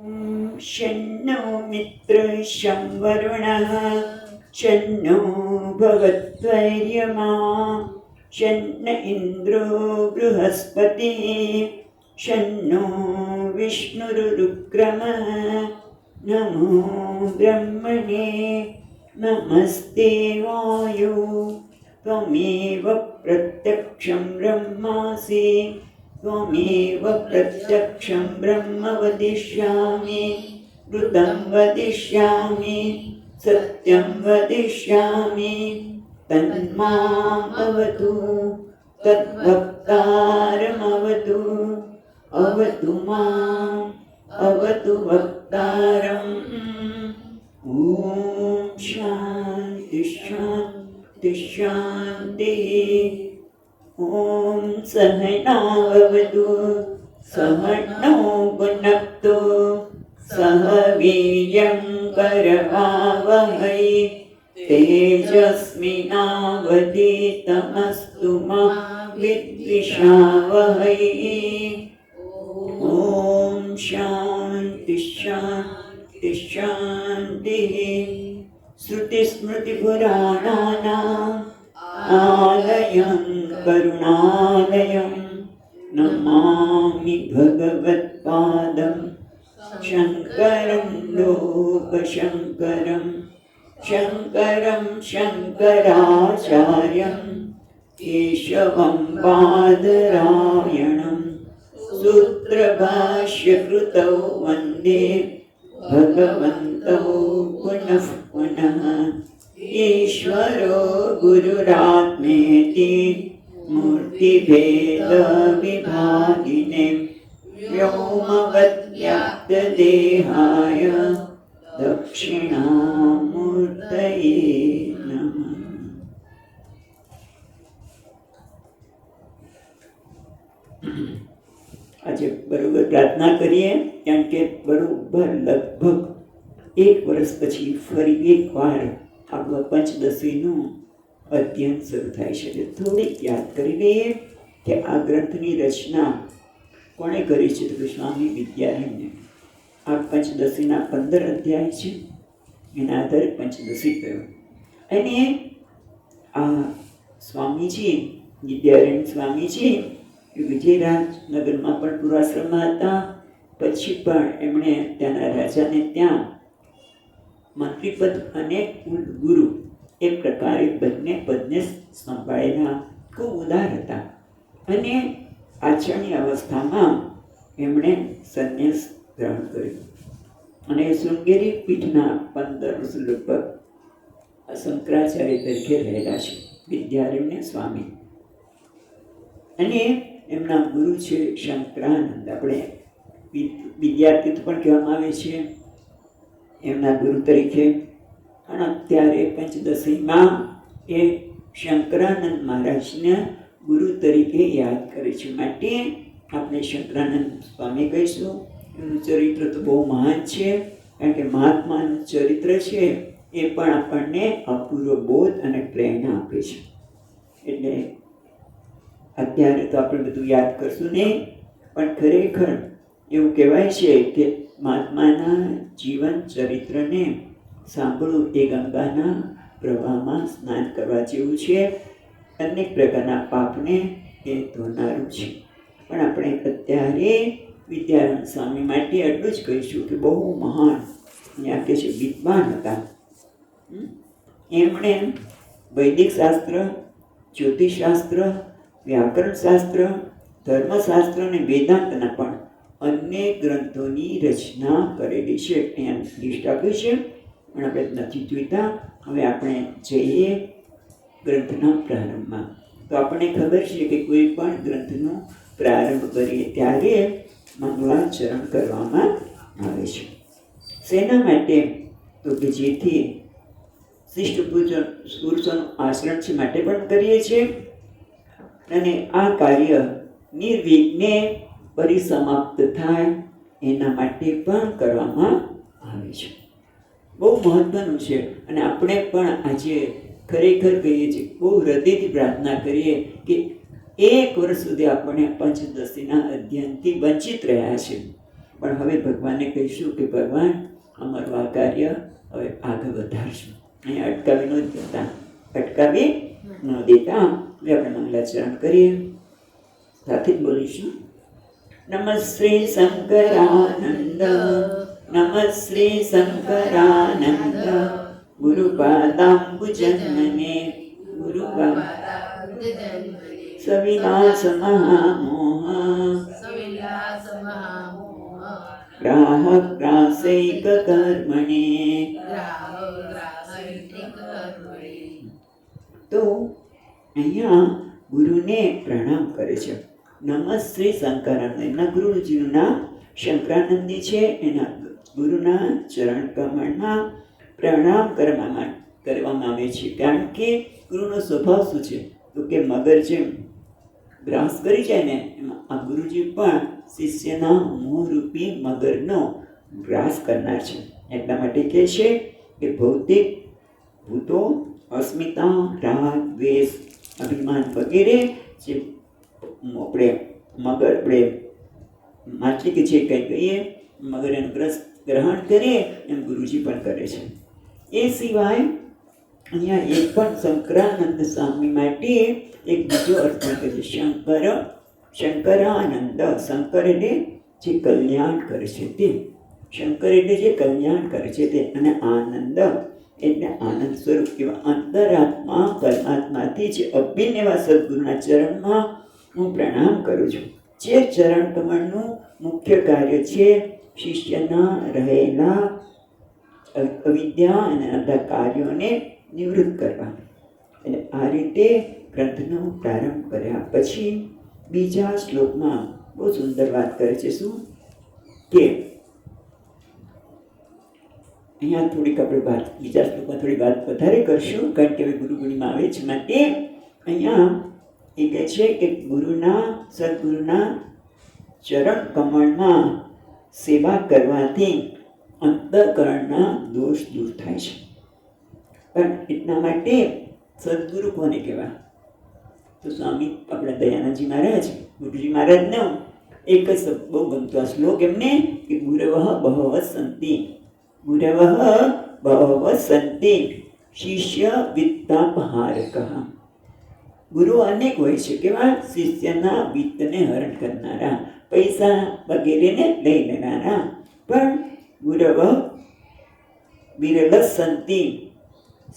शन्नो मित्रशं वरुणः शन्नो भवत्वर्यमा शन्न इन्द्रो बृहस्पतिः शन्नो विष्णुरुक्रमः नमो ब्रह्मणे नमस्ते वायु त्वमेव प्रत्यक्षं ब्रह्मासि त्वमेव प्रत्यक्षं ब्रह्म वदिष्यामि ऋतं वदिष्यामि सत्यं वदिष्यामि तन्मामवतु तद्वक्तारमवतु अवतु माम् अवतु वक्तारम् ॐ शान्ति शान्ति शान्तिः ॐ सहनाववतु सहनौ भुनक्तु सह वीर्यं करवावहै तेजस्विनावधीतमस्तु मा विद्विषावहै ॐ शान्ति शान्ति शान्तिः श्रुतिस्मृतिपुराणानाम् आलयं करुणालयं नमामि भगवत्पादं शङ्करं लोकशङ्करं शङ्करं शङ्कराचार्यं केशवं बादरायणं सूत्रभाष्यकृतौ वन्दे भगवन्तौ पुनः पुनः ईश्वरो गुरुरात्मेति मूर्तिभेदविभागिने व्योमवद्व्याप्तदेहाय दक्षिणामूर्तये नमः। આજે બરોબર પ્રાર્થના કરીએ, કારણ કે બરોબર લગભગ 1 વર્ષ પછી ફરી એકવાર આપણું પંચદશીનું અધ્યયન શરૂ થાય છે. થોડીક યાદ કરી લઈએ કે આ ગ્રંથની રચના કોણે કરી છે, તો સ્વામી વિદ્યારણ્ય. આ પંચદશીના 15 અધ્યાય છે, એના આધારે પંચદશી કયો. અને આ સ્વામીજી વિદ્યારણ્ય સ્વામીજી વિજયરાજનગરમાં પણ પૂર્વાશ્રમમાં હતા. પછી પણ એમણે ત્યાંના રાજાને ત્યાં મંત્રીપદ અને કુલગુરુ એ પ્રકારે બંને પદને સંભાળેલા ખૂબ ઉદાર હતા. અને આચરણી અવસ્થામાં એમણે સંન્યાસ ગ્રહણ કર્યો અને શૃંગેરી પીઠના 15 વર્ષ લગભગ શંકરાચાર્ય તરીકે રહેલા છે વિદ્યારણ્ય સ્વામી. અને એમના ગુરુ છે શંકરાનંદ. આપણે વિદ્યાર્થી પણ કહેવામાં આવે છે એમના ગુરુ તરીકે. અને અત્યારે પંચદશીમાં એ શંકરાનંદ મહારાજને ગુરુ તરીકે યાદ કરે છે. માટે આપણે શંકરાનંદ સ્વામી કહીશું. એમનું ચરિત્ર તો બહુ મહાન છે, કારણ કે મહાત્માનું ચરિત્ર છે એ પણ આપણને અપૂર્વ બોધ અને પ્રેરણા આપે છે. એટલે અત્યારે તો આપણે બધું યાદ કરશું નહીં, પણ ખરેખર એવું કહેવાય છે કે મહાત્માના જીવન ચરિત્રને સાંભળવું એ ગંગાના પ્રવાહમાં સ્નાન કરવા જેવું છે. અનેક પ્રકારના પાપને એ ધોનારું છે. પણ આપણે અત્યારે વિદ્યારણ્ય સ્વામી માટે એટલું જ કહીશું કે બહુ મહાન ત્યાં કે છે વિદ્વાન હતા. એમણે વૈદિક શાસ્ત્ર, જ્યોતિષશાસ્ત્ર, વ્યાકરણ શાસ્ત્ર, ધર્મશાસ્ત્ર અને વેદાંતના પણ અનેક ગ્રંથોની રચના કરેલી છે. અહીંયા લિસ્ટ આપ્યું છે, પણ આપણે નથી જોઈતા. હવે આપણે જઈએ ગ્રંથના પ્રારંભમાં. તો આપણને ખબર છે કે કોઈ પણ ગ્રંથનો પ્રારંભ કરીએ ત્યારે મંગળાચરણ કરવામાં આવે છે. શેના માટે? તો કે જેથી શિષ્ટ પુરુષોનું આચરણ છે માટે પણ કરીએ છીએ, અને આ કાર્ય નિર્વિઘ્ને પરિસમાપ્ત થાય એના માટે પણ કરવામાં આવે છે. બહુ મહત્વનું છે. અને આપણે પણ આજે ખરેખર કહીએ છીએ, બહુ હૃદયથી પ્રાર્થના કરીએ કે 1 વર્ષ સુધી આપણે પંચદશીના અધ્યયનથી વંચિત રહ્યા છે. પણ હવે ભગવાનને કહીશું કે ભગવાન અમારું આ કાર્ય હવે આગળ વધારશું, અહીંયા અટકાવી ન દેતા, અટકાવી ન દેતા. એટલે આપણે મંગલાચરણ કરીએ, સાથે જ બોલીશું. નમઃ શ્રી શંકરાનંદ, નમઃ શ્રી શંકરાનંદ, ગુરુપાદાંબુજન્મને ગુરુપાદ સવિલાસ મહામોહ, ગ્રાહ ગ્રાસૈક કર્મણે. તો અહીંયા ગુરુને પ્રણામ કરે છે. નમઃ શ્રી શંકરાનંદ, એમના ગુરુજીનું નામ શંકરાનંદી છે. એના ગુરુના ચરણ કમળમાં પ્રણામ કરવામાં આવે છે. કારણ કે ગુરુનો સ્વભાવ શું છે? તો કે મગર જેમ ગ્રાસ કરી જાય ને, એમાં આ ગુરુજી પણ શિષ્યના મોહરૂપી મગરનો ગ્રાસ કરનાર છે. એટલા માટે કહે છે કે ભૌતિક ભૂતો, અસ્મિતા, રાગ, દ્વેષ, અભિમાન વગેરે જે આપણે મગર, આપણે માછલી કે જે કંઈ કહીએ, મગર એનું ગ્રહણ કરીએ એમ ગુરુજી પણ કરે છે. એ સિવાય અહીંયા એક પણ શંકરાનંદ સ્વામી માટે એક બીજો અર્થ પણ કહે છે. શંકરાનંદ, શંકર એટલે જે કલ્યાણ કરે છે તે, શંકર એટલે જે કલ્યાણ કરે છે તે, અને આનંદ એટલે આનંદ સ્વરૂપ એવા અંતરાત્મા પરમાત્માથી જે અભિન્ન એવા સદગુરુના ચરણમાં હું પ્રણામ કરું છું. જે ચરણ કમળનું મુખ્ય કાર્ય છે શિષ્યના રહેલા અવિદ્યા અને અંધકાર્યોને નિવૃત્ત કરવા. એટલે આ રીતે ગ્રંથનો પ્રારંભ કર્યા પછી બીજા શ્લોકમાં બહુ સુંદર વાત કરે છે. શું કે અહીંયા થોડીક આપણે વાત બીજા શ્લોકમાં થોડી વાત વધારે કરશું, કારણ કે હવે ગુરુ પૂર્ણિમા આવે છે. માટે અહીંયા એ કહે છે કે સદગુરુના ચરણ કમળમાં સેવા કરવાથી અંતઃકરણના દોષ દૂર થાય છે. પણ એટલા માટે સદગુરુ કોને કહેવાય? તો સ્વામી આપણા દયાનંદજી મહારાજ, ગુરુજી મહારાજનો એક જ બહુ ગમતો આ શ્લોક એમને કે ગુરવઃ બહવઃ સંતિ, ગુરવઃ બહવઃ સંતિ શિષ્ય વિત્તાપહારકઃ. ગુરુ અનેક હોય છે. કેવા? શિષ્યના વિત્તને હરણ કરનારા, પૈસા વગેરેને લઈ લેનારા. પણ ગુરવ વિરલ સંતિ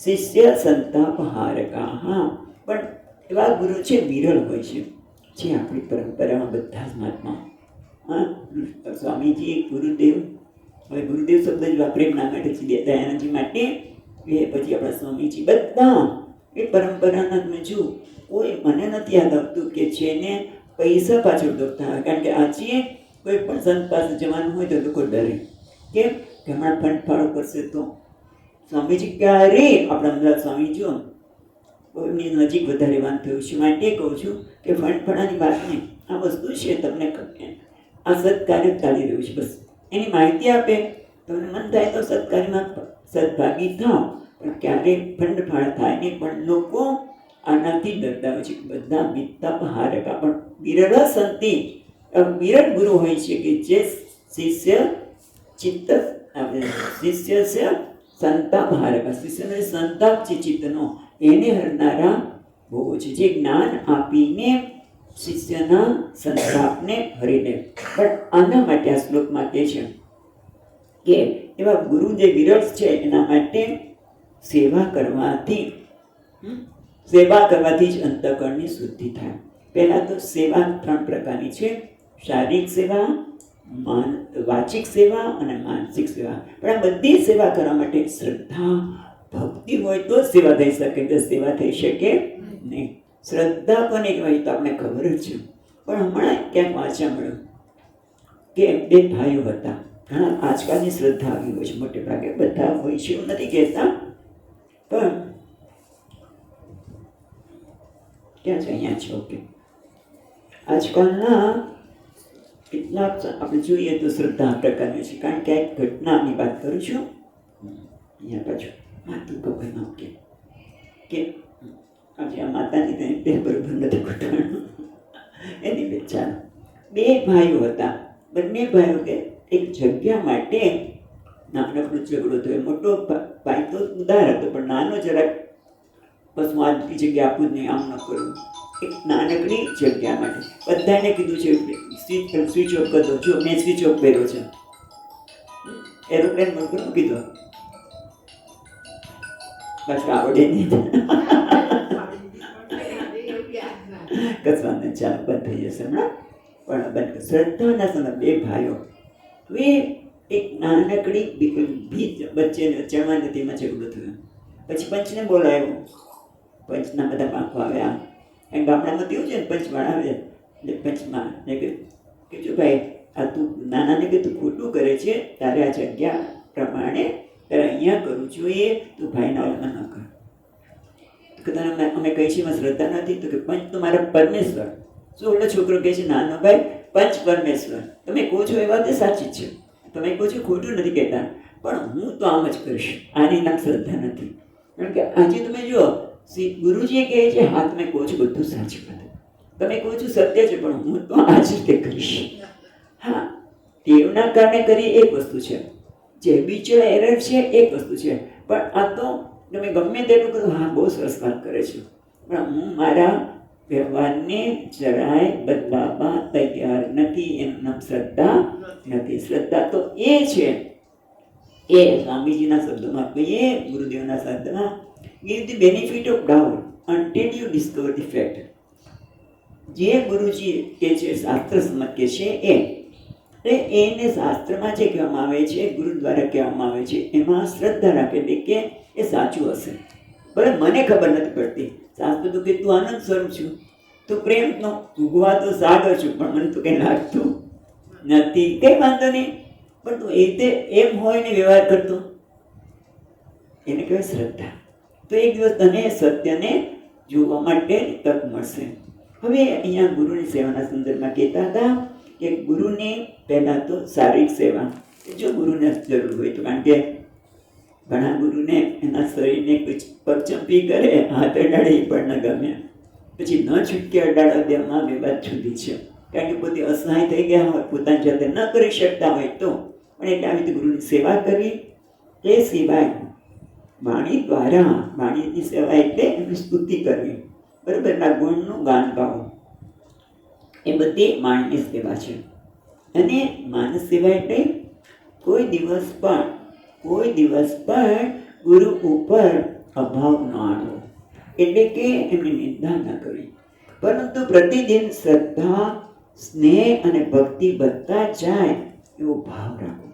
શિષ્ય સંતાપહારકા. પણ એવા ગુરુ છે વિરલ હોય છે, જે આપણી પરંપરામાં બધા જ મહાત્મા. સ્વામીજી ગુરુદેવ, હવે ગુરુદેવ શબ્દ જ વાપરે ના માટે દયાનંદજી માટે, એ પછી આપણા સ્વામીજી બધા એ પરંપરાના. તમે જુઓ, કોઈ મને નથી યાદ આવતું કે જેને પૈસા પાછળ દોડતા હોય. કારણ કે આજે કોઈ પણ સંત પાસે જવાનું હોય તો લોકો ડરે. કેમ? કે હમણાં ફંડફાળો કરશે તો. સ્વામીજી ક્યારે આપણા અમદાવાદ સ્વામી જો એમની નજીક વધારે વાન થયું છે. માટે કહું છું કે ફંડફાળાની વાત નહીં, આ વસ્તુ છે તમને આ સત્કાર્ય ચાલી રહ્યું છે, બસ એની માહિતી આપે. તમને મન થાય તો સત્કાર્યમાં સદભાગી થાવ, પણ ક્યારે ફંડફાળ થાય નહીં. પણ લોકો આનાથી ડરતા હોય છે. બધા વિત્તાપહારકા. પણ વિરલ સંતિ, વિરલ ગુરુ હોય છે કે જે શિષ્ય ચિત્ત શિષ્ય છે સંતાપહારકા, શિષ્યનો સંતાપ છે ચિત્તનો, એને હરનારા બહુ છે, જે જ્ઞાન આપીને શિષ્યના સંતાપને હરી લે. પણ આના માટે આ શ્લોકમાં કહે છે કે એવા ગુરુ જે વિરલ છે એના માટે સેવા કરવાથી જ અંતઃકરણની શુદ્ધિ થાય. પહેલાં તો સેવા 3 પ્રકારની છે: શારીરિક સેવા, વાચિક સેવા અને માનસિક સેવા. પણ આ બધી સેવા કરવા માટે શ્રદ્ધા ભક્તિ હોય તો સેવા થઈ શકે, તો સેવા થઈ શકે નહીં. શ્રદ્ધા કોને કહેવાય તો આપણે ખબર જ છે. પણ હમણાં ક્યાંક વાંચવા મળ્યું કે 2 ભાઈઓ હતા. ઘણા આજકાલની શ્રદ્ધા આવી હોય છે, મોટે ભાગે બધા હોય છે એવું નથી કહેતા, પણ ક્યાં છે? અહીંયા છે. ઓકે, આજકાલના કેટલાક આપણે જોઈએ તો શ્રદ્ધા આ પ્રકારની છે. કારણ કે એક ઘટનાની વાત કરું છું. અહીંયા પાછું માતું ભગવાન કે આજે આ માતાની તે બરોબર નથી ઘટાડવાનું એની બે. ચાલો, 2 ભાઈઓ હતા. બંને ભાઈઓ કે એક જગ્યા માટે નાનકડો ઝઘડો થયો. મોટો ભાઈ તો ઉદાર હતો, પણ નાનો જરાક બસ હું આટલી જગ્યા આપું જ નહીં, આમ ન કરું. એક નાનકડી જગ્યા માટે બધાને કીધું છે સ્વિચ ઓફ કરી દો. જો મેં સ્વિચ ઓફ કર્યો છે, એરોપ્લેન બંધ કરી મૂકી દો. બસ આવડે નહીં, કસવાનું ચાલો બંધ થઈ જશે હમણાં. પણ બંધ શ્રદ્ધાના સમય બે ભાઈઓ હવે એક નાનકડી ભીત વચ્ચેમાં નથી, એમાં ઝઘડો થયો. પછી પંચને બોલાવ્યો. પંચના બધા પાંખો આવ્યા. એમ ગામડામાં તેવું છે ને, પંચવાળા આવે એટલે પંચમાં ને કે જો ભાઈ આ તું નાનાને કે તું ખોટું કરે છે, તારે આ જગ્યા પ્રમાણે તારે અહીંયા કરવું જોઈએ, તું ભાઈના ઓલામાં ન કર. કે તને અમે કહીએ છીએ એમાં શ્રદ્ધા નથી. તો કે પંચ તો મારા પરમેશ્વર. શું ઓલો છોકરો કહે છે, નાનો ભાઈ પંચ પરમેશ્વર, તમે કહો છો એ વાત સાચી જ છે, તમે કહો છો ખોટું નથી કહેતા, પણ હું તો આમ જ કરીશ. આની નામ શ્રદ્ધા નથી. કારણ કે આજે તમે જુઓ, શ્રી ગુરુજી કહે છે હા તમે કહો છો બધું સાચું બધું, તમે કહો છો સત્ય છે, પણ હું તો આ જ રીતે કરીશ. હા, ટેવના કારણે કરી એક વસ્તુ છે, જે હેબિચ્યુઅલ એરર છે એક વસ્તુ છે, પણ આ તો તમે ગમે તેટલું કરો, હા બહુ સરસ વાત કરે છે, પણ હું મારા વ્યવહારને જરાય બદલાવવા તૈયાર નથી. એનું નામ શ્રદ્ધા નથી. શ્રદ્ધા તો એ છે, એ સ્વામીજીના શબ્દોમાં કહીએ, ગુરુદેવના શબ્દમાં, give the benefit of doubt until you discover the fact. જે ગુરુજી કે છે શાસ્ત્ર સમજ્ઞ છે એને શાસ્ત્રમાં જે કહેવામાં આવે છે, ગુરુ દ્વારા કહેવામાં આવે છે, એમાં શ્રદ્ધા રાખેલી કે એ સાચું હશે. ભલે મને ખબર નથી પડતી. શાસ્ત્ર તો કે તું આનંદ સ્વરૂપ છું, તું પ્રેમનો ઉગવા તો સાગર છું, પણ મને તો કંઈ લાગતું નથી. કંઈ વાંધો નહીં, પણ તું એ તે એમ હોય ને વ્યવહાર કરતો, એને કહેવાય શ્રદ્ધા. તો એક દિવસ તને સત્યને જોવા માટે તક મળશે. હવે અહીંયા ગુરુની સેવાના સંદર્ભમાં કહેતા હતા કે ગુરુની પહેલાં તો શારીરિક સેવા, જો ગુરુને જરૂર હોય તો, કારણ કે ઘણા ગુરુને એના શરીરને કોઈ પગચંપી કરે, હાથ અડાડે એ પણ ન ગમે, પછી ન છૂટકે અડાડવા દેવામાં વિવાદ સુધી છે, કારણ કે પોતે અસહાય થઈ ગયા હોય, પોતાની જાતે ન કરી શકતા હોય તો. પણ એટલે આવી રીતે ગુરુની સેવા કરવી. એ સિવાય વાણી દ્વારા, વાણીની સેવા એટલે એની સ્તુતિ કરવી, બરાબર, એના ગુણનું ગાન ગાવું, એ બધી વાણીની સેવા છે. અને માનસ સેવા એટલે કોઈ દિવસ પણ ગુરુ ઉપર અભાવ ન આણવો, એટલે કે એમની નિંદા ન કરવી, પરંતુ પ્રતિદિન શ્રદ્ધા, સ્નેહ અને ભક્તિ વધતા જાય એવો ભાવ રાખવો.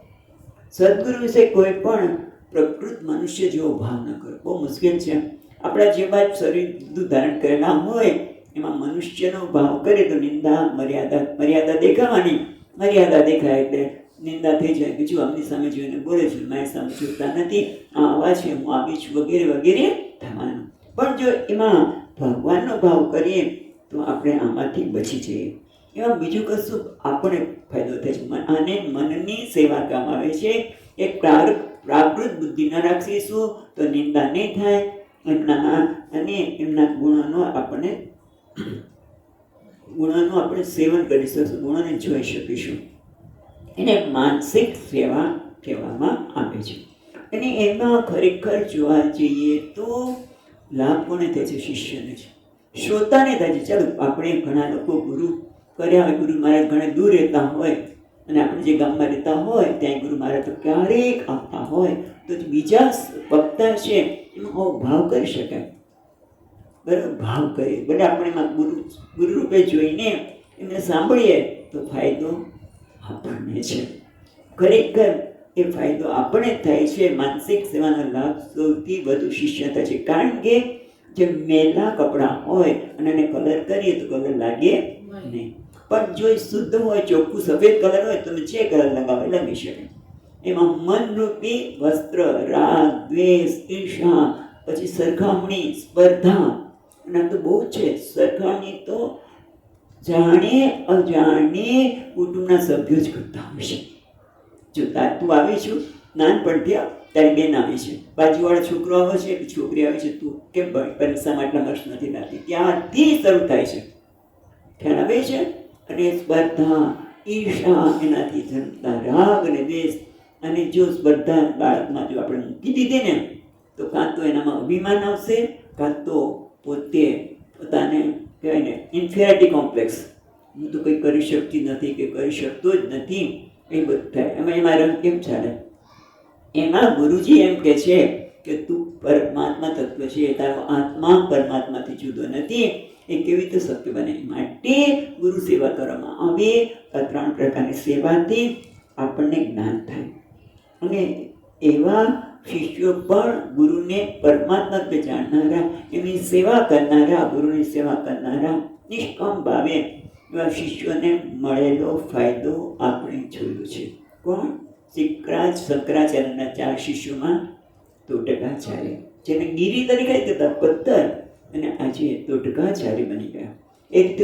સદગુરુ વિશે કોઈ પણ પ્રકૃત મનુષ્ય જેવો ભાવ ન કરો. બહુ મુશ્કેલ છે. આપણા જેવા જ શરીર ધારણ કરેલા હોય એમાં મનુષ્યનો ભાવ કરે તો નિંદા, મર્યાદા દેખાવાની. મર્યાદા દેખાય એટલે નિંદા થઈ જાય કે જો આમની સામે જોઈને બોલે છે, મારી સામે જોતા નથી, આવા છે, હું આવી છું, વગેરે વગેરે થવાનું. પણ જો એમાં ભગવાનનો ભાવ કરીએ તો આપણે આમાંથી બચી જઈએ. એમાં બીજું કશું આપણે ફાયદો થાય છે. આને મનની સેવા કામ આવે છે. એક પ્રાકૃત બુદ્ધિ ન રાખીશું તો નિંદા નહીં થાય એમના ગુણોનો આપણે સેવન કરી શકીશું, ગુણોને જોઈ શકીશું. એને માનસિક સેવા કહેવામાં આવે છે. અને એમાં ખરેખર જોવા જઈએ તો લાભ કોને થાય છે? શિષ્યને છે, શ્રોતાને થાય છે. ચાલો, આપણે ઘણા લોકો ગુરુ કર્યા હોય, ગુરુ મહારાજ ઘણા દૂર રહેતા હોય અને આપણે જે ગામમાં રહેતા હોય ત્યાં ગુરુ મહારાજ તો ક્યારેક આવતા હોય, તો બીજા વક્તા છે એમાં ભાવ કરી શકાય, બરાબર, ભાવ કરીએ. ભલે આપણે એમાં ગુરુ રૂપે જોઈને એમને સાંભળીએ તો ફાયદો આપણને છે. ખરેખર એ ફાયદો આપણે થાય છે. માનસિક સેવાનો લાભ સૌથી વધુ શિષ્ય થાય છે, કારણ કે જે મેલા કપડાં હોય અને એને કલર કરીએ તો કલર લાગે નહીં. પણ જો એ શુદ્ધ હોય, ચોખ્ખું સફેદ કલર હોય, તમે જે કલર લગાવો લગાવી શકે. એમાં મનરૂપી વસ્ત્ર, રાગ, દ્વેષ, ઈર્ષા, પછી સરખામણી, સ્પર્ધા, અને તો બહુ છે. સરખામણી તો જાણે અજાણે કુટુંબના સભ્યો જ કરતા હોય છે. જો તું આવી છું, નાનપણથી તારી બેન આવી છે, બાજુવાળા છોકરો આવે છે, છોકરી આવે છે, તું કેમ પરીક્ષામાં આટલા વર્ષ નથી લાગતી, ત્યાંથી શરૂ થાય છે. ખ્યાલ આવે છે. અને સ્પર્ધા, ઈર્ષા એનાથી જન્મતા રાગ અને દ્વેષ, અને જો સ્પર્ધા બાળકમાં જો આપણે મૂકી દીધી ને તો કાં તો એનામાં અભિમાન આવશે, કાં તો પોતે પોતાને કહેવાય ને ઇન્ફિરિટી કોમ્પ્લેક્સ, હું તો કંઈ કરી શકતી નથી કે કરી શકતો જ નથી, એ બધું થાય. એમાં રંગ કેમ ચાલે? એમાં ગુરુજી એમ કહે છે કે તું પરમાત્મા તત્વ છે, તારો આત્મા પરમાત્માથી જુદો નથી. એ કેવી રીતે શક્ય બને? માટે ગુરુ સેવા કરવામાં આવે. આ 3 પ્રકારની સેવાથી આપણને જ્ઞાન થાય, અને એવા શિષ્યો પણ ગુરુને પરમાત્મા તત્વ જાણનારા, એમની સેવા કરનારા, ગુરુની સેવા કરનારા નિષ્કામ ભાવે એવા શિષ્યોને મળેલો ફાયદો આપણે જોયો છે. કોણ? શંકરાચાર્યના 4 શિષ્યોમાં તોટકાચાર્ય, જેને ગિરી તરીકે કહેતા, પથ્થર, અને આજે તોટકાચાર્ય બની ગયા. એ રીતે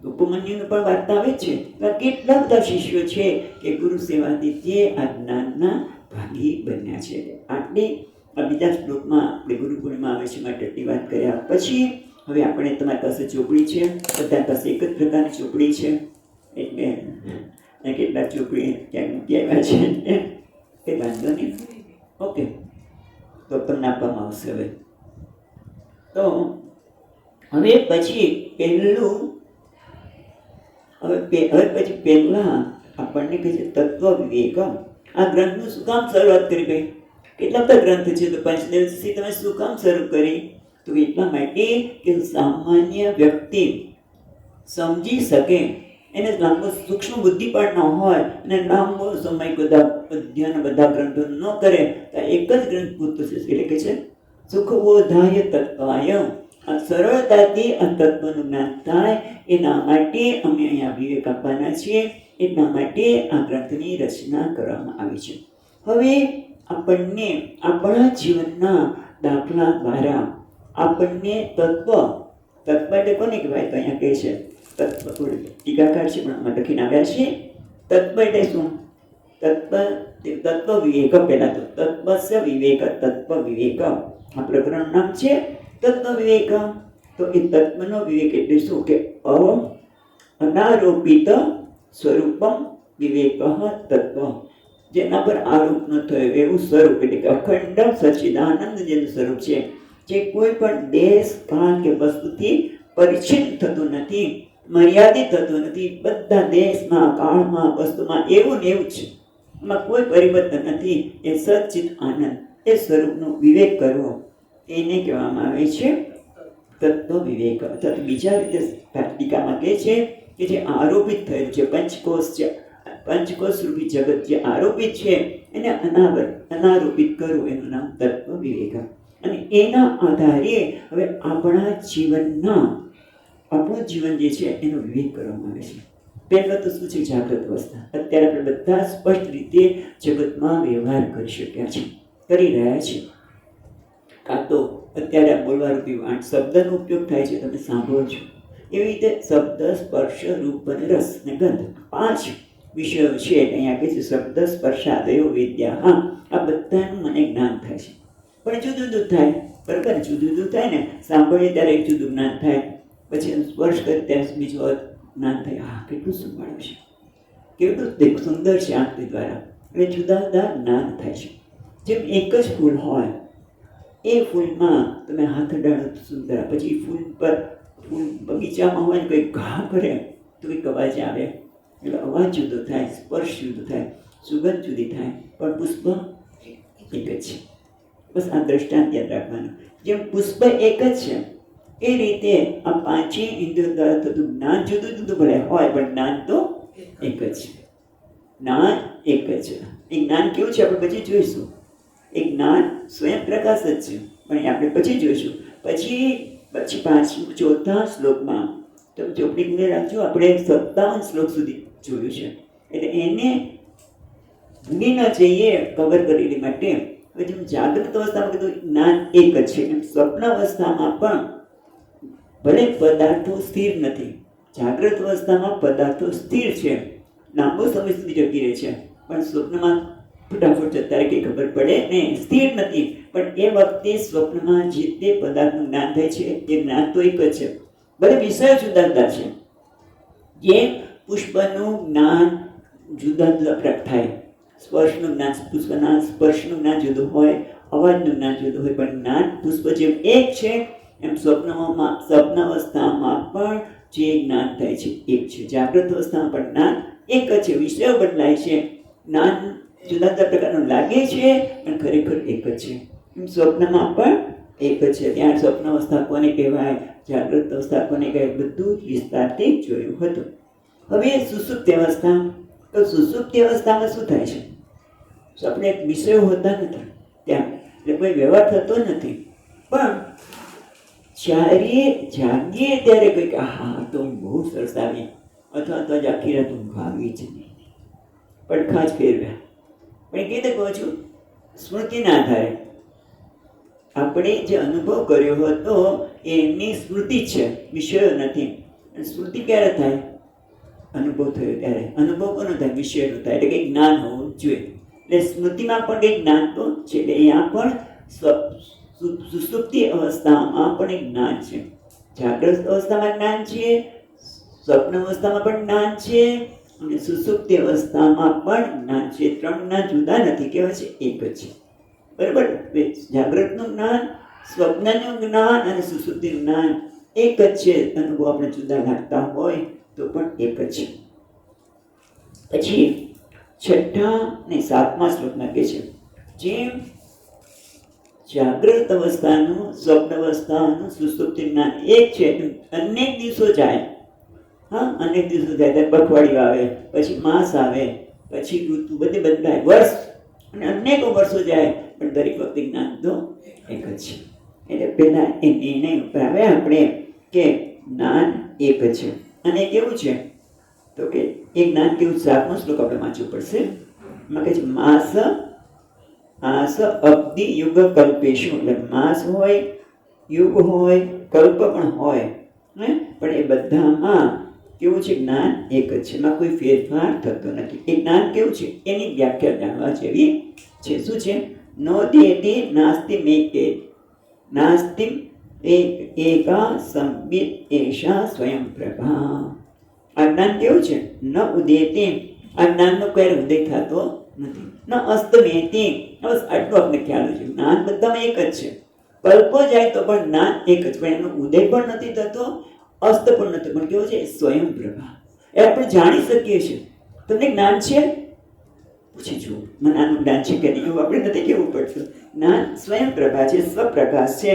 ઉપમન્યુનું પણ વાર્તા આવે છે. કેટલા બધા શિષ્યો છે કે ગુરુ સેવાથી તે આ જ્ઞાનના ભાગી બન્યા છે. આટલી આ બીજા શ્લોકમાં આપણે ગુરુ પૂર્ણિમા આવે છે માટે આટલી વાત કર્યા પછી હવે આપણે, તમારી પાસે ચોપડી છે, બધા પાસે એક જ પ્રકારની ચોપડી છે, એટલે કેટલાક ચોપડી ક્યાંક મૂકી આવ્યા છે, એ વાંધો નહીં. ઓકે, તો તમને આપવામાં આવશે. તો હવે પછી પહેલા આપણને કહે છે તત્વ વિવેક. આ ગ્રંથનું શું કામ શરૂઆત કરી ભાઈ? કેટલા બધા ગ્રંથ છે, તો પંચદેવથી તમે શું કામ શરૂ કરી? તો એટલા માટે કે સામાન્ય વ્યક્તિ સમજી શકે, એને લાંબો સૂક્ષ્મ બુદ્ધિ પણ ન હોય, અને લાંબો સમય બધા અધ્યયન બધા ગ્રંથો ન કરે, તો એક જ ગ્રંથ પૂરતું છે. એટલે કે છે સુખબોધાય તત્વાય, આ સરળતાથી આ તત્વનું જ્ઞાન થાય, એના માટે અમે અહીંયા વિવેક આપવાના છીએ. એટલા માટે આ ગ્રંથની રચના કરવામાં આવી છે. હવે આપણને આપણા જીવનના દાખલા દ્વારા આપણને તત્વ એટલે કોને કહેવાય? તો અહીંયા કહે છે તત્વ, ટીકાકાર છે પણ આમાં લખીને આવ્યા છે. તત્વ એટલે શું? તત્વ વિવેક. પહેલા તો તત્વસ્ય વિવેક, તત્વ વિવેક આ પ્રકરણ નામ છે, તત્વ વિવેક. તો એ તત્વનો વિવેક એટલે શું? કે અનારોપિત સ્વરૂપમ વિવેક તત્વ, જેના પર આરોપ ન થયો એવું સ્વરૂપ, એટલે કે અખંડ સચ્ચિદાનંદ જેનું સ્વરૂપ છે, જે કોઈ પણ દેશ, કાળ કે વસ્તુથી પરિચ્છિન્ન થતું નથી, મર્યાદિત થતું નથી. બધા દેશમાં, કાળમાં, વસ્તુમાં એવું ને એવું છે, એમાં કોઈ પરિવર્તન નથી. એ સચ્ચિદ આનંદ, એ સ્વરૂપનો વિવેક કરવો, એને કહેવામાં આવે છે તત્વ વિવેક. અથવા બીજા રીતે ટીકામાં કહે છે કે જે આરોપિત થયેલું છે, પંચકોશ છે, પંચકોશ રૂપી જગત જે આરોપિત છે, એને અનારોપિત કરવું, એનું નામ તત્વ વિવેક. અને એના આધારે હવે આપણું જીવન જે છે એનો વિવેક કરવામાં આવે છે. પહેલાં તો શું છે? જાગૃત અવસ્થા. અત્યારે આપણે બધા સ્પષ્ટ રીતે જગતમાં વ્યવહાર કરી શક્યા છે, કરી રહ્યા છે. કાં તો અત્યારે આ બોલવારૂપી શબ્દનો ઉપયોગ થાય છે, તમે સાંભળો છો. એવી રીતે શબ્દ, સ્પર્શ, રૂપ અને રસ ને ગંધ 5 વિષયો છે. અહીંયા કહે છે શબ્દ સ્પર્શાદયો વિદ્યા. હા, આ બધાનું મને જ્ઞાન થાય છે, પણ જુદું જુદું થાય. બરાબર, જુદું જુદું થાય ને. સાંભળીએ ત્યારે એક જુદું જ્ઞાન થાય, પછી સ્પર્શ કરીએ ત્યારે બીજું જ્ઞાન થાય. હા, કેટલું સુંદર છે, કેટલું સુંદર છે આંખની દ્વારા. એટલે જુદા જુદા જ્ઞાન થાય છે. જેમ એક જ ફૂલ હોય, એ ફૂલમાં તમે હાથ અડાડો તો સુંદર, પછી ફૂલ બગીચામાં હોય ને કોઈ ઘા કરે તો કંઈક અવાજ આવે, એટલે અવાજ જુદો થાય, સ્પર્શ જુદો થાય, સુગંધ જુદી થાય, પણ પુષ્પ એક જ છે. બસ આ દ્રષ્ટાંત યાદ રાખવાનું. જેમ પુષ્પ એક જ છે, એ રીતે આ 5 ઇન્દ્રિયો દ્વારા થતું જ્ઞાન જુદું જુદું ભલે હોય, પણ જ્ઞાન તો એક જ છે. જ્ઞાન એક જ છે. એ જ્ઞાન કેવું છે આપણે પછી જોઈશું. એ જ્ઞાન સ્વયં પ્રકાશ જ છે, પણ એ આપણે પછી જોઈશું. પછી 4થા શ્લોકમાં તમે ચોપડી મૂકે રાખજો, આપણે 57 શ્લોક સુધી જોયું છે, એટલે એને ભૂલી ન જઈએ કવર કરી માટે. હવે જેમ જાગૃત અવસ્થામાં કીધું જ્ઞાન એક જ છે, એમ સ્વપ્ન અવસ્થામાં પણ ભલે પદાર્થો સ્થિર નથી, જાગૃત અવસ્થામાં પદાર્થો સ્થિર છે, લાંબો સમય સુધી ટકી રહે છે, પણ સ્વપ્નમાં ફટાફટ જતા રહે, કંઈ ખબર પડે ને, સ્થિર નથી. પણ એ વખતે સ્વપ્નમાં જે તે પદાર્થનું જ્ઞાન થાય છે, એ જ્ઞાન તો એક જ છે, ભલે વિષયો જુદા જુદા છે. જે પુષ્પનું જ્ઞાન જુદા જુદા પ્રગટ થાય. સ્પર્શનું જ્ઞાન, પુષ્પના સ્પર્શનું જ્ઞાન જુદું હોય, અવાજનું જ્ઞાન જુદું હોય, પણ જ્ઞાન પુષ્પ જેમ એક છે એમ સ્વપ્નાવસ્થામાં પણ જે જ્ઞાન થાય છે એક છે. જાગૃત અવસ્થામાં પણ જ્ઞાન એક જ છે, વિષયો બદલાય છે, જ્ઞાન જુદા જુદા પ્રકારનું લાગે છે પણ ખરેખર એક જ છે. એમ સ્વપ્નમાં પણ એક જ છે. ત્યાં સ્વપ્ન અવસ્થા કોને કહેવાય, જાગૃત અવસ્થા કોને કહેવાય, બધું જ વિસ્તારથી જોયું હતું. હવે સુષુપ્તિ અવસ્થા, તો સુષુપ્તિ અવસ્થામાં શું થાય છે? આપણે એક વિષયો હોતા નથી ત્યાં, એટલે કોઈ વ્યવહાર થતો નથી, પણ જ્યારે જાગીએ ત્યારે કંઈક હા તો બહુ સરસ આવી, અથવા તો જ આખી રાત ઊંઘ આવી જ નહીં, પડખા જ ફેરવ્યા. પણ કીધે કહું છું, સ્મૃતિના આધારે આપણે જે અનુભવ કર્યો હતો એની સ્મૃતિ જ છે, વિષયો નથી. સ્મૃતિ ક્યારે થાય? અનુભવ થયો ત્યારે. અનુભવ કોનો થાય? વિષયનો થાય, એટલે કંઈક જ્ઞાન હોવું જોઈએ. એટલે સ્મૃતિમાં પણ કંઈક જ્ઞાન તો છે, એટલે અહીંયા પણ સુષુપ્તિ અવસ્થામાં પણ એક જ્ઞાન છે, જાગ્રત અવસ્થામાં જ્ઞાન છે, સ્વપ્ન અવસ્થામાં પણ જ્ઞાન છે, અને સુષુપ્તિ અવસ્થામાં પણ જ્ઞાન છે. ત્રણ જ્ઞાન જુદા નથી, કેવા છે? એક જ છે. બરાબર? જાગ્રતનું જ્ઞાન, સ્વપ્નનું જ્ઞાન અને સુષુપ્તિનું જ્ઞાન એક જ છે. અનુભવ આપણે જુદા લાગતા હોય તો પણ એક જ છે. પછી 6ઠા અને 7મા શ્લોકમાં કહે છે, જેમ જાગ્રત અવસ્થાનું, સ્વપ્ન અવસ્થાનું, સુષુપ્તિ જ્ઞાન એક છે, અનેક દિવસો જાય. હા, અનેક દિવસો જાય, ત્યારે પખવાડિયું આવે, પછી માસ આવે, પછી ઋતુ બધે બદલાય, વર્ષ અને અનેકો વર્ષો જાય, પણ દરેક વખતે જ્ઞાન તો એક જ છે. એટલે પહેલા એ નિર્ણય ઉપર આવે આપણે કે જ્ઞાન એક જ છે. અને કેવું છે તો કે એ જ્ઞાન કેવું? 7મો શ્લોક આપણે વાંચવું પડશે. એમાં કહે છે, માસ આસ અબ્ધિ યુગ કલ્પેશુ. એટલે માસ હોય, યુગ હોય, કલ્પ પણ હોય, પણ એ બધામાં કેવું છે? જ્ઞાન એક જ છે, એમાં કોઈ ફેરફાર થતો નથી. એ જ્ઞાન કેવું છે એની વ્યાખ્યા જાણવા જેવી છે. શું છે? નો દેતિ નાસ્તિ મેકે, નાસ્તિ એકા સંબિત એષા સ્વયં પ્રભા. આ જ્ઞાન કેવું છે? ન ઉદેતિ, આ જ્ઞાનનો કોઈ ઉદય થતો નથી. ન અસ્તમેતિ, બસ આટલું આપણે ખ્યાલ છે. જ્ઞાન બધામાં એક જ છે, કલ્પો જાય તો પણ જ્ઞાન એક જ, પણ એનો ઉદય પણ નથી થતો, અસ્ત પણ નથી, પણ કેવું છે? સ્વયં પ્રભા. એ આપણે જાણી શકીએ છીએ. તમને જ્ઞાન છે? પૂછી જુઓ, મને આનું જ્ઞાન છે કે નહીં, એવું આપણે નથી કેવું પડશે. જ્ઞાન સ્વયં પ્રભા છે, સ્વપ્રકાશ છે,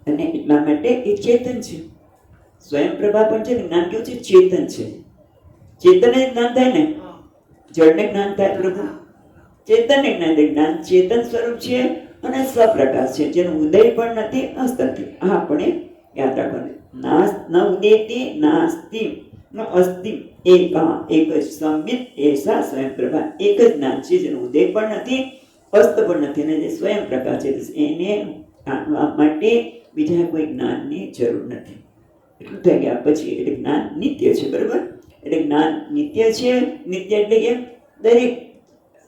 અને એટલા માટે એ ચેતન છે. સ્વયં પ્રભા પણ છે, જ્ઞાન કેવું છે? ચેતન છે. ચેતન જ જ્ઞાન થાય ને, જળને જ્ઞાન થાય પ્રભુ, ચેતનને જ્ઞાન થાય. જ્ઞાન ચેતન સ્વરૂપ છે અને સ્વપ્રકાશ છે, જેનો ઉદય પણ નથી, અસ્ત નથી. આ આપણે યાદ રાખવાનું. ન ઉદેતિ નાસ્તિ ન અસ્તિ એકા, એક જ સંબિત એષા સ્વયં પ્રભા. એક જ જ્ઞાન છે, જેનો ઉદય પણ નથી, અસ્ત પણ નથી, અને જે સ્વયં પ્રકાશ છે, એને જાણવા માટે બીજા કોઈ જ્ઞાનની જરૂર નથી. એટલું થઈ ગયા પછી એટલે જ્ઞાન નિત્ય છે. બરાબર? એટલે જ્ઞાન નિત્ય છે. નિત્ય એટલે કે દરેક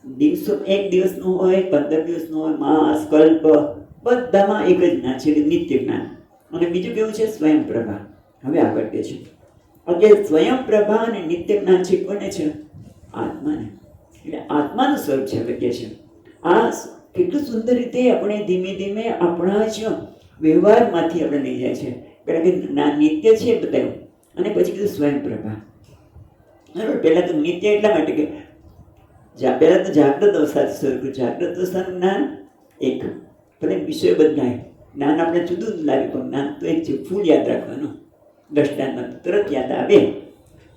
દિવસો, એક દિવસનું હોય, 15 દિવસનું હોય, માસ, કલ્પ, બધામાં એક જ જ્ઞાન છે, એટલે નિત્ય જ્ઞાન. અને બીજું કેવું છે? સ્વયં પ્રભા. હવે આગળ કે છે, એટલે સ્વયં પ્રભા અને નિત્ય જ્ઞાન છે કોને છે? આત્માને. એટલે આત્માનું સ્વરૂપ છે. હવે કે છે આ કેટલું સુંદર રીતે આપણે ધીમે ધીમે આપણા જ વ્યવહારમાંથી આપણે લઈ જાય છે. પહેલાં કે જ્ઞાન નિત્ય છે બતાવ્યું, અને પછી કીધું સ્વયં પ્રભા. બરાબર? પહેલાં તો નિત્ય એટલા માટે કે પહેલાં તો જાગ્રત અવસ્થાથી શરૂ કર્યું. જાગ્રત અવસ્થાનું જ્ઞાન એક, ભલે વિષય બદલાય, જ્ઞાન આપણે જુદું લાગે, પણ જ્ઞાન તો એક છે. ફૂલ યાદ રાખવાનું, દ્રષ્ટાંતમાં તરત યાદ આવે.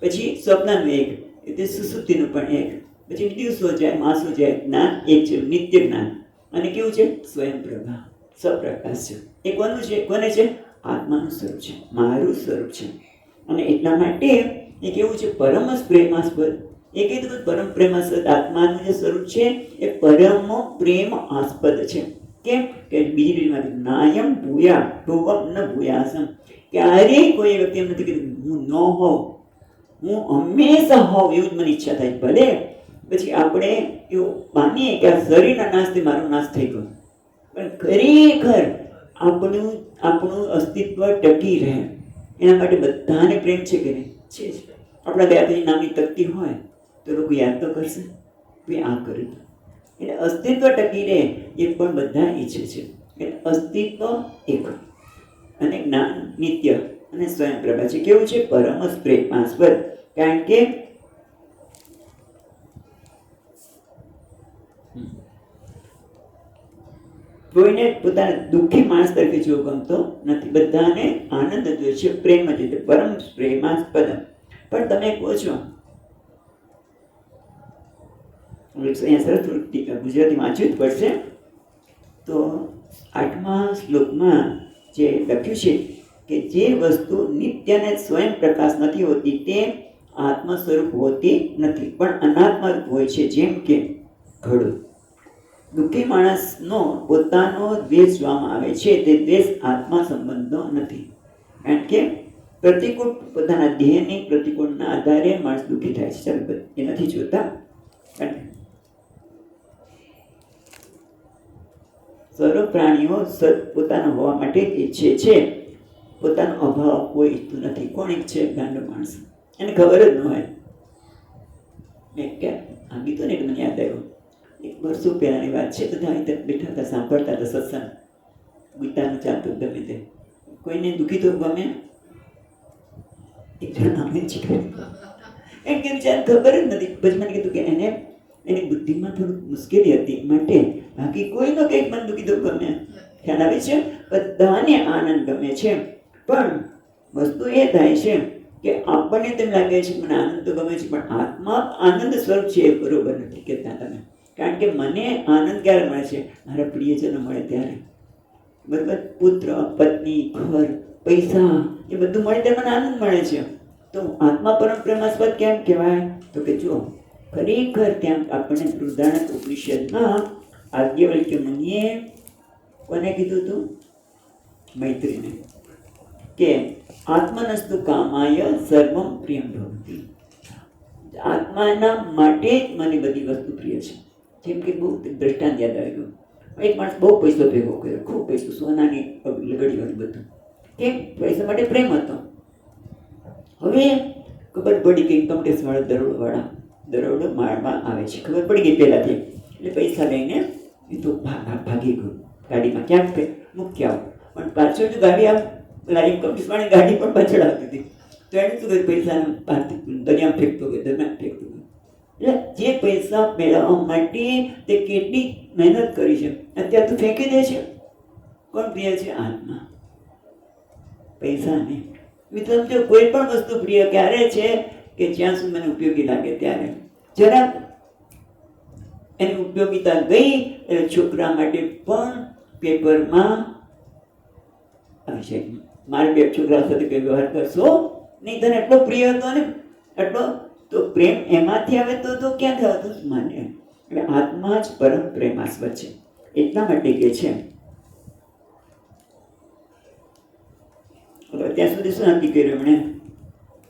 પછી સ્વપ્નનું એક, એટલે સુષુપ્તિનું પણ એક, પછી દિવસો જાય, માસો જાય, જ્ઞાન એક છે, નિત્ય જ્ઞાન. અને કેવું છે? સ્વયં પ્રભા, સ્વપ્રકાશ છે. એ કોનું છે? કોને છે? આત્માનું સ્વરૂપ છે, મારું સ્વરૂપ છે. અને એટલા માટે એ કેવું છે? પરમ પ્રેમાસ્પદ. એ કીધું પરમ પ્રેમાસ્પદ આત્માનું જે સ્વરૂપ છે એ પરમ પ્રેમ આસ્પદ છે. કેમ કે બીજી રીતમાં નાયમ ભૂયા ભુવમ ન ભૂયાસમ. ક્યારેય કોઈ વ્યક્તિ એમ નથી કીધું હું ન હોઉં, હું હંમેશા હોઉં, એવું જ મને ઈચ્છા થાય. ભલે પછી આપણે એવું માનીએ કે આ શરીરના નાશથી મારો નાશ થઈ ગયો, પણ ખરેખર આપણું અસ્તિત્વ ટકી રહે એના માટે બધાને પ્રેમ છે કે નહીં? છે જ. આપણા ગયા પછી નામની તકતી હોય તો લોકો યાદ તો કરશે ભાઈ આ કર્યું એટલે અસ્તિત્વ ટકી રહે એ પણ બધા ઈચ્છે છે. એટલે અસ્તિત્વ એક અને જ્ઞાન નિત્ય અને સ્વયં પ્રભા છે. કેવું છે? પરમ પ્રેમાસ્પદ. કારણ કે કોઈને પોતાના દુઃખી માણસ તરીકે જોવો ગમતો નથી, બધાને આનંદ જોઈએ છે, પ્રેમ જોઈએ, પરમ પ્રેમાસ્પદ. પણ તમે કહો છો ગુજરાતી વાંચવું જ પડશે. તો 8મા શ્લોકમાં જે લખ્યું છે કે જે વસ્તુ નિત્ય અને સ્વયં પ્રકાશ નથી હોતી તે આત્મ સ્વરૂપ હોતી નથી, પણ અનાત્મ હોય છે. જેમ કે ઘડું. દુઃખી માણસનો પોતાનો દ્વેષ જોવામાં આવે છે, તે દ્વેષ આત્મા સંબંધનો નથી. કારણ કે પ્રતિકૂળ પોતાના દેહની પ્રતિકૂળના આધારે માણસ દુઃખી થાય છે. એ નથી જોતા. સર્વ પ્રાણીઓ પોતાનો હોવા માટે ઈચ્છે છે, પોતાનો અભાવ કોઈ ઈચ્છતું નથી. કોણ ઈચ્છે? ગાંડો માણસ. એને ખબર જ ન હોય. મેં ક્યાં આ ગીતો ને મને યાદ આવ્યો. એક વર્ષો પહેલાની વાત છે. બધા અહીં તક બેઠા હતા, સાંભળતા હતા સત્સંગ. ગીતાનું ચાલતું ગમે તે. કોઈને દુઃખી તો ગમે? એક જણ આમે જ એમ કે બિચારાને ખબર જ નથી. પછી મને કીધું કે એની બુદ્ધિમાં થોડુંક મુશ્કેલી હતી, માટે બાકી કોઈનો કંઈક મન દુઃખી તો ગમે. ખ્યાલ આવે છે? બધાને આનંદ ગમે છે. પણ વસ્તુ એ થાય છે કે આપણને તેમ લાગે છે મને આનંદ તો ગમે છે, પણ આત્મા આનંદ સ્વરૂપ છે એ બરોબર નથી કહેતા તમે. કારણ કે મને આનંદ ક્યારે મળે છે? મારા પ્રિયજનો મળે ત્યારે. બરાબર? પુત્ર, પત્ની, ઘર, પૈસા એ બધું મળે ત્યારે મને આનંદ મળે છે. તો આત્મા પરમ પ્રેમાસ્પદ કેમ કહેવાય? તો કે જો ખરેખર ત્યાં આપણને બૃહદારણ્યક ઉપનિષદમાં યાજ્ઞવલ્ક્ય મુનિએ કોને કીધું હતું? મૈત્રીને, કે આત્મનસ્તુ કામાય સર્વમ પ્રિયમ ભવતી. આત્માના માટે જ મને બધી વસ્તુ પ્રિય છે. જેમ કે બહુ દ્રષ્ટાંત યાદ આવી ગયું. એક માણસ બહુ પૈસો ભેગો કર્યો, ખૂબ પૈસો, સોનાની લગડીઓને બધું. કેમ? પૈસા માટે પ્રેમ હતો. હવે ખબર પડી કે ઇન્કમ ટેક્સ વાળા દરોડો મારવા આવે છે. ખબર પડી ગઈ પહેલાથી. એટલે પૈસા લઈને એ તો ભાગી ગયો ગાડીમાં. ક્યાંક મૂક્યા, પણ પાછળ જો ગાડી ઇન્કમ ટેક્સ વાળી ગાડી પણ પાછળ આવતી હતી. તો એને શું કર્યું? પૈસા દરિયામાં ફેંકતો ગયો, દરિયામાં ફેંકતો ગયો. એટલે જે પૈસા મેળવવા માટે તે કેટલી મહેનત કરી છે, અત્યારે તો ફેંકી દે છે. કોણ પ્રિય છે? આત્મા. પૈસા નહીં. મિત્રો, કોઈ પણ વસ્તુ પ્રિય ક્યારે છે? કે જ્યાં સુધી મને ઉપયોગી લાગે ત્યારે. જરા એની ઉપયોગિતા ગઈ એટલે છોકરા માટે પણ પેપરમાં આવી છે, મારે બે છોકરા સાથે કઈ વ્યવહાર કરશો નહીં, તને એટલો પ્રિય હતો ને, એટલો તો પ્રેમ એમાંથી આવે તો ક્યાં થતું માને. એટલે આત્મા જ પરમ પ્રેમાસ્પદ છે. એટલા માટે કે છે ત્યાં સુધી શું નક્કી કર્યું એમણે?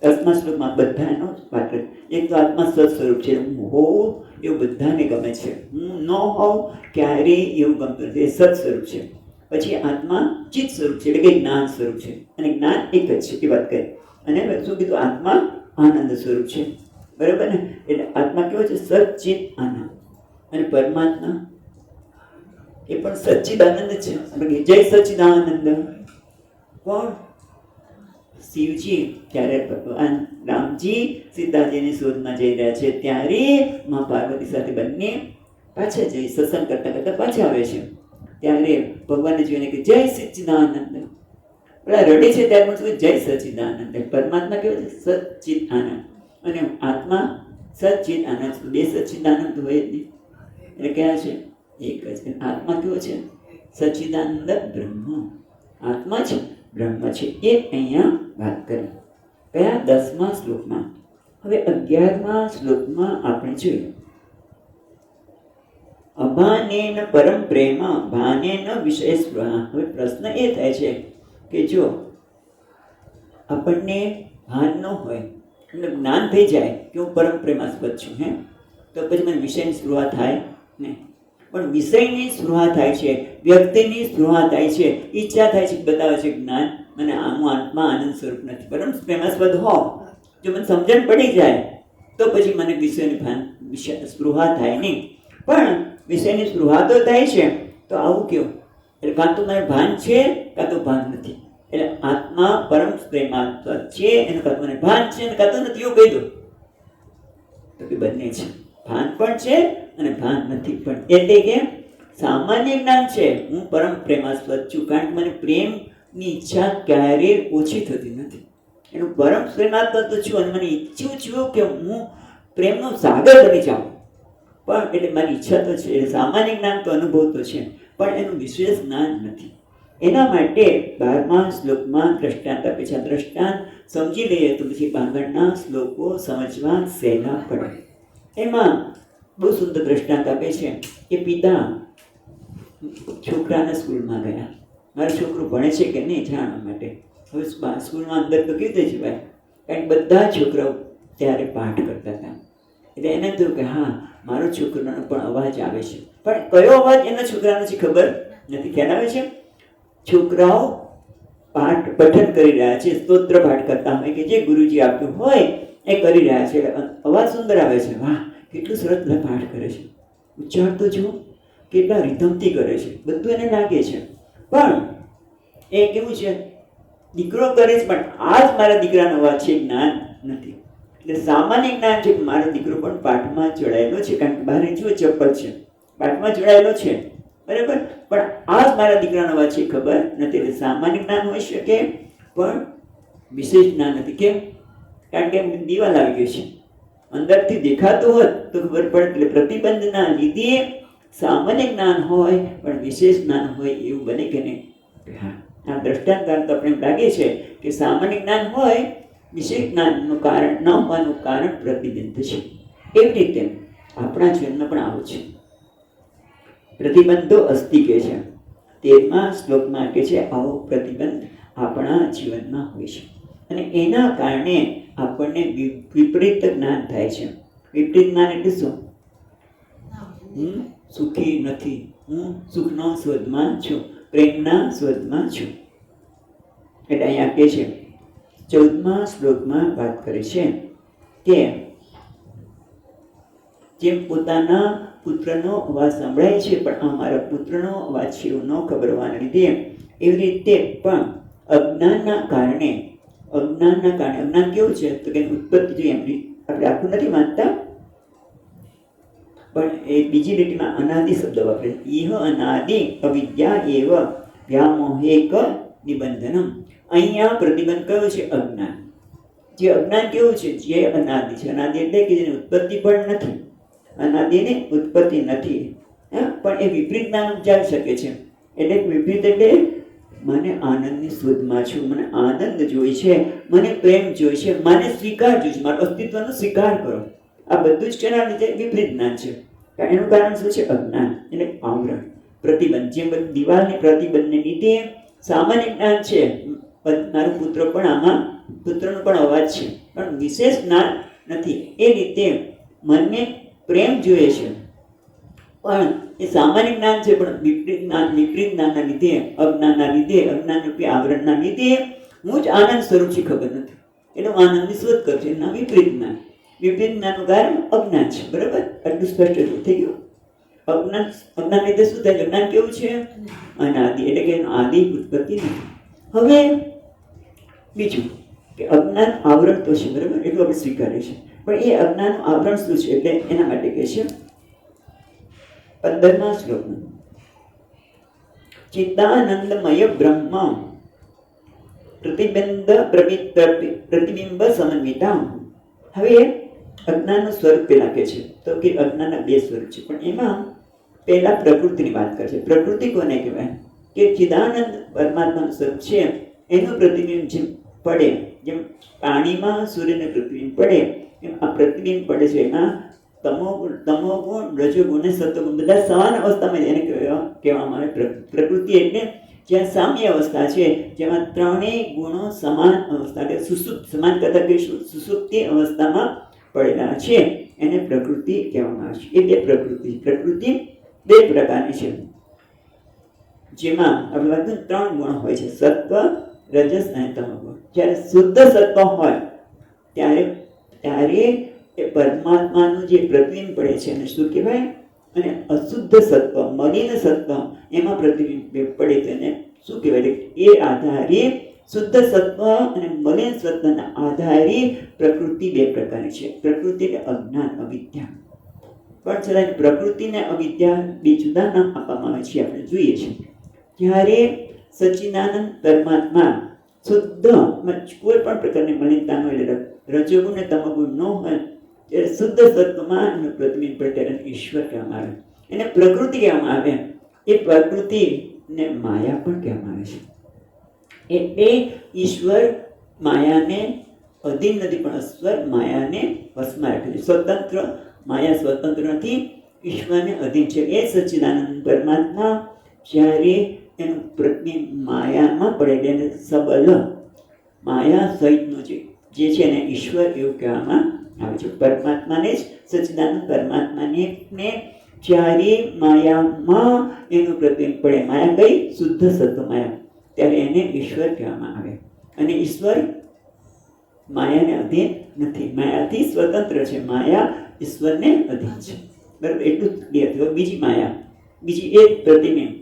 10મા શ્લોકમાં બધાનો વાત કરી. એક તો આત્મા સત સ્વરૂપ છે. હું હોઉં એવું બધાને ગમે છે, હું ન હોઉં ક્યારેય એવું ગમતું નથી, એ સત સ્વરૂપ છે. પછી આત્મા ચિત્ત સ્વરૂપ છે, એટલે કે જ્ઞાન સ્વરૂપ છે, અને જ્ઞાન એક જ છે એ વાત કરી. અને શું કીધું? આત્મા આનંદ સ્વરૂપ છે. બરાબર ને? એટલે આત્મા કેવો છે? સચ્ચિત આનંદ. અને પરમાત્મા એ પણ સચ્ચિદાનંદ છે. જય સચ્ચિદાનંદ. કોણ? શિવજી. ત્યારે ભગવાન રામજી સીતાજીની શોધમાં જઈ રહ્યા છે, ત્યારે મા પાર્વતી સાથે બંને પાછા જઈ સત્સંગ કરતા કરતા પાછા આવે છે. ત્યારે ભગવાનને જોઈને કે જય સચ્ચિદાનંદ. પેલા રડે છે ત્યારે પણ જય સચ્ચિદાનંદ. પરમાત્મા કેવો છે? સચ્ચિત આનંદ. અને આત્મા સચ્ચિત આનંદ. બે સચ્ચિદાનંદ હોય જ નહીં. એટલે કયા છે? એક જ. આત્મા કેવો છે? સચ્ચિદાનંદ બ્રહ્મ. આત્મા છે, બ્રહ્મ છે. એ અહીંયા વાત કરી. કયા? 10મા શ્લોકમાં. હવે 11મા શ્લોકમાં આપણે જોઈએ અભાનેન પરમ પ્રેમ ભાનેન વિષય સ્પૃહા. હવે પ્રશ્ન એ થાય છે કે જો આપણને ભાન ન હોય, એટલે જ્ઞાન થઈ જાય કે હું પરમ પ્રેમાસ્પદ છું, તો પછી મને વિષયની સ્પૃહા થાય નહીં. પણ વિષયની સ્પૃહા થાય છે, વ્યક્તિની સ્પૃહા થાય છે, ઈચ્છા થાય છે, બતાવે છે જ્ઞાન મને આનું આત્મા આનંદ સ્વરૂપ નથી, પરમ પ્રેમાસ્પદ હો જો મને સમજણ પડી જાય તો પછી મને વિષયની સ્પૃહા થાય નહીં. પણ વિષયની સ્પૃહા તો થાય છે, તો આવું કેવું? એટલે કાં તો મને ભાન છે, કાં તો ભાન નથી. એટલે આત્મા પરમ પ્રેમાત્મા છે, એનું કાં તો મને ભાન છે અને કાં તો નથી, એવું કહી દો તો કે બંને છે. ભાન પણ છે અને ભાન નથી પણ. એટલે કે સામાન્ય જ્ઞાન છે, હું પરમ પ્રેમાસ્પદ છું, કારણ કે મને પ્રેમની ઈચ્છા ક્યારેય ઓછી થતી નથી. એનું પરમ પ્રેમાસ્પદ તો છું અને મને ઈચ્છું છું કે હું પ્રેમનો સાગર બની જાઉં. પણ એટલે મારી ઈચ્છા તો છે. એટલે સામાન્ય જ્ઞાન તો અનુભવ તો છે, પણ એનું વિશેષ જ્ઞાન નથી. એના માટે 12મા શ્લોકમાં દ્રષ્ટાંત આપે છે. દ્રષ્ટાંત સમજી લઈએ તો પછી આગળના શ્લોકો સમજવા સહેલા પડે. એમાં બહુ સુંદર દ્રષ્ટાંત આપે છે કે પિતા છોકરાના સ્કૂલમાં ગયા. મારું છોકરું ભણે છે કે નહીં જાણવા માટે. હવે સ્કૂલમાં અંદર તો કેવી રીતે જવાય? કારણ કે બધા છોકરાઓ ત્યારે પાઠ કરતા હતા. એટલે એને થયું કે હા, મારો છોકરાનો પણ અવાજ આવે છે, પણ કયો અવાજ એના છોકરાને છે ખબર નથી. ખ્યાલ આવે છે? છોકરાઓ પાઠ પઠન કરી રહ્યા છે, સ્તોત્ર પાઠ કરતા હોય કે જે ગુરુજી આપ્યું હોય એ કરી રહ્યા છે. અવાજ સુંદર આવે છે. વાહ, કેટલું સરસ પાઠ કરે છે. ઉચ્ચાર તો જુઓ કેટલા રિધમથી કરે છે, બધું એને લાગે છે. પણ એ કેવું છે, દીકરો કરે છે, પણ આ જ મારા દીકરાનો અવાજ છે, જ્ઞાન નથી. એટલે સામાન્ય જ્ઞાન છે કે મારો દીકરો પણ પાઠમાં જોડાયેલો છે, કારણ કે બહાર જુઓ ચપ્પલ છે, પાઠમાં જોડાયેલો છે, બરાબર. પણ આ જ મારા દીકરાનો અવાજ છે ખબર નથી. એટલે સામાન્ય જ્ઞાન હોઈ શકે પણ વિશેષ જ્ઞાન નથી. કેમ? કારણ કે દીવાલ આવી ગઈ છે, અંદરથી દેખાતું હોત તો ખબર પડે. એટલે પ્રતિબંધના લીધે સામાન્ય જ્ઞાન હોય પણ વિશેષ જ્ઞાન હોય એવું બને કે નહીં? હા, આ દ્રષ્ટાંત તો આપણે લાગે છે કે સામાન્ય જ્ઞાન હોય, વિશેષ જ્ઞાનનું કારણ ન હોવાનું કારણ પ્રતિબંધ છે. એવી રીતે આપણા જીવનમાં પણ આવું છે. પ્રતિબંધો અસ્તિ કે છે. 13મા શ્લોકમાં કે છે આવો પ્રતિબંધ આપણા જીવનમાં હોય છે અને એના કારણે આપણને વિપરીત જ્ઞાન થાય છે. વિપરીત જ્ઞાન એટલે શું? હું સુખી નથી, હું સુખનો શોધમાં છું, પ્રેમના શોધમાં છું. એટલે અહીંયા કે છે 14મા શ્લોકમાં વાત કરે છે કે જેમ પોતાના પુત્રનો અવાજ સંભળાય છે પણ આ મારા પુત્રનો અવાજ છે એવું ન ખબર હોવાને લીધે, એવી રીતે પણ અજ્ઞાન કેવું છે તો કે ઉત્પત્તિ જોઈએ એમની આપણે આખું નથી માનતા, પણ એ બીજી લીટીમાં અનાદિ શબ્દ વાપરે. ઇહ અનાદિ અવિદ્યા એવ વ્યામોહેક નિબંધનમ. અહીંયા પ્રતિબંધ કયો છે? અજ્ઞાન. જે અજ્ઞાન કેવું છે? જે અનાદિ છે. અનાદિ એટલે કે જેની ઉત્પત્તિ પણ નથી, અનાદિની ઉત્પત્તિ નથી, પણ એ વિપરીત જ્ઞાન ઉપજાવી શકે છે. એટલે વિપરીત એટલે મને આનંદની શોધમાં છું, મને આનંદ જોઈએ છે, મને પ્રેમ જોઈએ છે, મને સ્વીકાર જોઈએ છે, મારા અસ્તિત્વનો સ્વીકાર કરો. આ બધું જ કેના લીધે? વિપરીત જ્ઞાન છે. એનું કારણ શું છે? અજ્ઞાન. એટલે આવરણ, પ્રતિબંધ. જેમ દિવાલની પ્રતિબંધને લીધે સામાન્ય જ્ઞાન છે, મારો પુત્ર પણ આમાં પુત્રનો પણ અવાજ છે, પણ વિશેષ જ્ઞાન નથી. એ રીતે મને પ્રેમ જોઈએ છે, પણ એ સામાન્ય જ્ઞાન છે, પણ વિપરીત જ્ઞાનના લીધે, અજ્ઞાનના લીધે, અજ્ઞાનરૂપી આવરણના લીધે હું જ આનંદ સ્વરૂપ છે ખબર નથી. એટલે હું આનંદની શોધ કરું છું. એના વિપરીત જ્ઞાન. વિપરીત જ્ઞાનનું કારણ અજ્ઞાન છે. બરાબર? આટલું સ્પષ્ટ થઈ ગયું. અજ્ઞાન લીધે શું થાય? અજ્ઞાન કેવું છે? અનાદિ. એટલે કે આદિ ઉત્પત્તિ નથી. હવે બીજું કે અજ્ઞાન આવરણ તો છે, બરાબર, એટલું આપણે સ્વીકારીએ છીએ, પણ એ અજ્ઞાનનું આવરણ શું છે? એટલે એના માટે કહે છે 15મા શ્લોકમાં ચિત્તાનંદમય બ્રહ્મ પ્રતિબિંબ સમન્વિતા. હવે અજ્ઞાનનું સ્વરૂપ પેલા કહે છે તો કે અજ્ઞાનના બે સ્વરૂપ છે, પણ એમાં પહેલા પ્રકૃતિની વાત કરે છે. પ્રકૃતિ કોને કહેવાય? કે ચિદાનંદ પરમાત્માનું સ્વરૂપ છે, એનું પ્રતિબિંબ જેમ પડે, જેમ પાણીમાં સૂર્યનું પ્રતિબિંબ પડે એમ આ પ્રતિબિંબ પડે છે. એમાં તમોગુણ, રજોગુણ અને સત્વગુણ બધા સમાન અવસ્થામાં એને કહેવામાં આવે પ્રકૃતિ. એટલે જ્યાં સામ્ય અવસ્થા છે, જેમાં ત્રણેય ગુણો સમાન અવસ્થા, એટલે સમાન કરતા કહીશું સુસુપ્તિ અવસ્થામાં પડેલા છે, એને પ્રકૃતિ કહેવામાં આવે છે. એ બે પ્રકૃતિ બે પ્રકારની છે, જેમાં આપણે વાત 3 ગુણ હોય છે, સત્વ, રજસ અને તમોગુણ. જ્યારે શુદ્ધ સત્વ હોય ત્યારે ત્યારે એ પરમાત્માનું જે પ્રતિબિંબ પડે છે એને શું કહેવાય? અને અશુદ્ધ સત્વ, મલિન સત્વ એમાં પ્રતિબિંબ પડે તો એને શું કહેવાય? એ આધારે શુદ્ધ સત્વ અને મલિન સત્વના આધારે પ્રકૃતિ બે પ્રકારની છે. પ્રકૃતિ એટલે અજ્ઞાન, અવિદ્યા. પણ છતાં પ્રકૃતિને અવિદ્યા બે જુદા નામ આપવામાં આવે છે, આપણે જોઈએ છીએ. જ્યારે સચ્ચિદાનંદ પરમાત્મા શુદ્ધ, કોઈ પણ પ્રકારની મલિનતા ન હોય, રજોગુણ ને તમોગુણ ન હોય, ત્યારે શુદ્ધ સત્વમાં એનું પ્રતિબિંબ પડે ત્યારે ઈશ્વર કહેવામાં આવે, એને પ્રકૃતિ કહેવામાં આવે. એ પ્રકૃતિને માયા પણ કહેવામાં આવે છે. એટલે ઈશ્વર માયાને અધીન નથી, પણ ઈશ્વર માયાને વશમાં રાખે છે. સ્વતંત્ર, માયા સ્વતંત્ર નથી, ઈશ્વરને અધીન છે. એ સચ્ચિદાનંદ પરમાત્મા જ્યારે એનું પ્રતિબિંબ માયામાં પડે એને સબલ, માયા સહિતનું જે છે એને ઈશ્વર એવું કહેવામાં આવે છે. પરમાત્માને જ, સચ્ચિદાનંદ પરમાત્માને જ્યારે માયામાં એનું પ્રતિબિંબ પડે, માયા કઈ? શુદ્ધ સત્વ માયા, ત્યારે એને ઈશ્વર કહેવામાં આવે. અને ઈશ્વર માયાને અધીન નથી, માયાથી સ્વતંત્ર છે. માયા ઈશ્વરને અધીન છે. બરાબર, એટલું જ ક્લિયર થયું. બીજી માયા, બીજી એક પ્રતિબિંબ.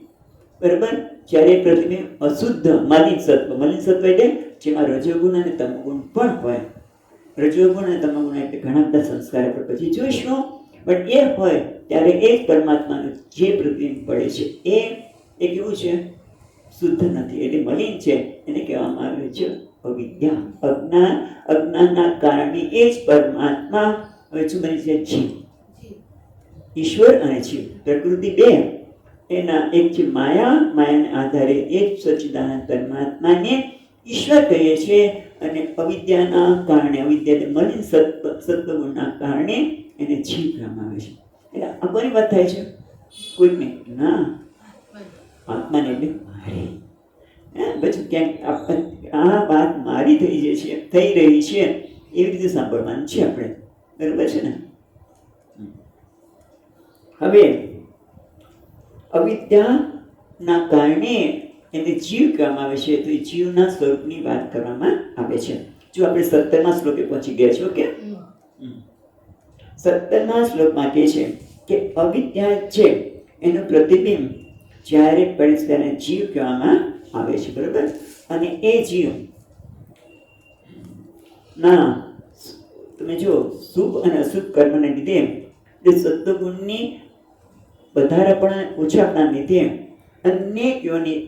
બરાબર, જ્યારે પ્રતિબિંબ અશુદ્ધ મલિન સત્વ, મલિન સત્વ એટલે જેમાં રજોગુણ અને તમોગુણ પણ હોય. રજોગુણ અને તમોગુણ એટલે ઘણા બધા સંસ્કાર આપણે પછી જોઈશું, પણ એ હોય ત્યારે એ જ પરમાત્માનું જે પ્રતિબિંબ પડે છે એ કેવું છે? શુદ્ધ નથી, એટલે મલિન છે. એને કહેવામાં આવે છે અવિદ્યા, અજ્ઞાન. અજ્ઞાનના કારણે એ જ પરમાત્મા હવે શું બને છે? જીવ. ઈશ્વર અને જીવ, પ્રકૃતિ બે. એના એક છે માયા, માયાને આધારે એ જ સચ્ચિદાનંદ પરમાત્માને ઈશ્વર કહીએ છીએ. અને અવિદ્યાના કારણે, અવિદ્યા મલિન સત્વગુણના કારણે એને જીવ કહેવામાં આવે છે. એટલે આ કોની વાત થાય છે? કોઈને ના, આત્માને એટલે મારી. પછી ક્યાંક આ વાત મારી થઈ રહી છે એવી રીતે સાંભળવાનું છે આપણે. બરાબર છે ને? હવે અવિદ્યાના કારણે એને જીવ કહેવામાં આવે છે. તો એ જીવના સ્વરૂપની વાત કરવામાં આવે છે. જો આપણે 17મા શ્લોકે પહોંચી ગયા છો કે 17મા શ્લોકમાં કહે છે કે અવિદ્યા છે એનું પ્રતિબિંબ જ્યારે પડે છે ત્યારે જીવ કહેવામાં આવે છે. બરાબર, અને એ જીવ ના તમે જો શુભ અને અશુભ કર્મને લીધે, સત્વગુણની વધારાપણા ઓછાપણા લીધે અનેક યોની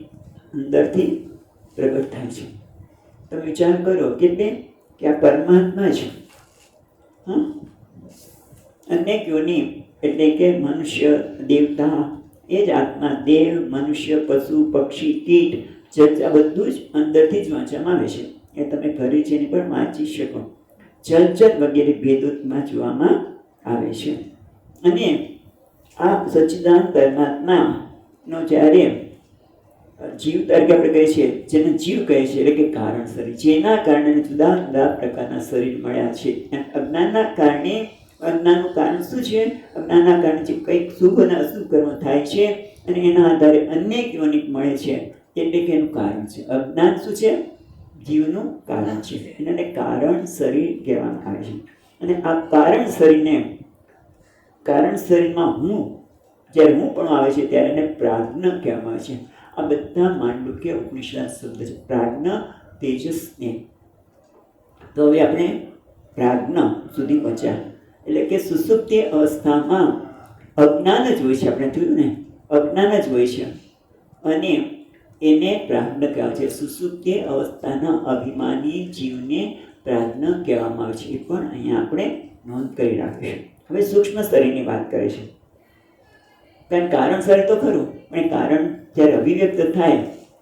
અંદરથી પ્રગટ થાય છે. તમે વિચાર કરો કે આ પરમાત્મા છે. અનેક યોની એટલે કે મનુષ્ય, દેવતા, એ જ આત્મા, દેવ, મનુષ્ય, પશુ, પક્ષી, કીટ, જળ, આ બધું જ અંદરથી જ વાંચવામાં આવે છે. એ તમે ઘરે જઈને પણ વાંચી શકો. જળ વગેરે ભેદોમાં જોવામાં આવે છે. અને આ સચ્ચિદાનંદ પરમાત્માનો જ્યારે જીવ તરીકે આપણે કહીએ છીએ, જેને જીવ કહે છે, એટલે કે કારણ શરીર, જેના કારણે જુદા જુદા પ્રકારના શરીર મળ્યા છે. અજ્ઞાનના કારણે, અજ્ઞાનનું કારણ શું છે? અજ્ઞાનના કારણે જે કંઈક શુભ અને અશુભ કર્મ થાય છે અને એના આધારે અનેક યોનિક મળે છે, એટલે કે એનું કારણ છે. અજ્ઞાન શું છે? જીવનું કારણ છે. એને કારણ શરીર કહેવામાં આવે છે. અને આ કારણ શરીરને, કારણ શરીરમાં જ્યારે હું પણ આવે છે ત્યારે એને પ્રાજ્ઞ કહેવામાં આવે છે. આ બધા માંડુક્ય ઉપનિષદ શબ્દ છે. પ્રાજ્ઞ, તેજસ, જ્ઞાન. તો હવે આપણે પ્રાજ્ઞ સુધી પહોંચ્યા. એટલે કે સુષુપ્તિ અવસ્થામાં અજ્ઞાન જ હોય છે. આપણે જોયું ને, અજ્ઞાન જ હોય છે અને એને પ્રાજ્ઞ કહેવાય છે. સુષુપ્તિ અવસ્થાના અભિમાની જીવને પ્રાજ્ઞ કહેવામાં આવે છે. એ પણ અહીંયા આપણે નોંધ કરી રાખીશું. હવે સૂક્ષ્મ શરીરની વાત કરે છે. કારણ શરીર તો ખરું, પણ કારણ જ્યારે અભિવ્યક્ત થાય,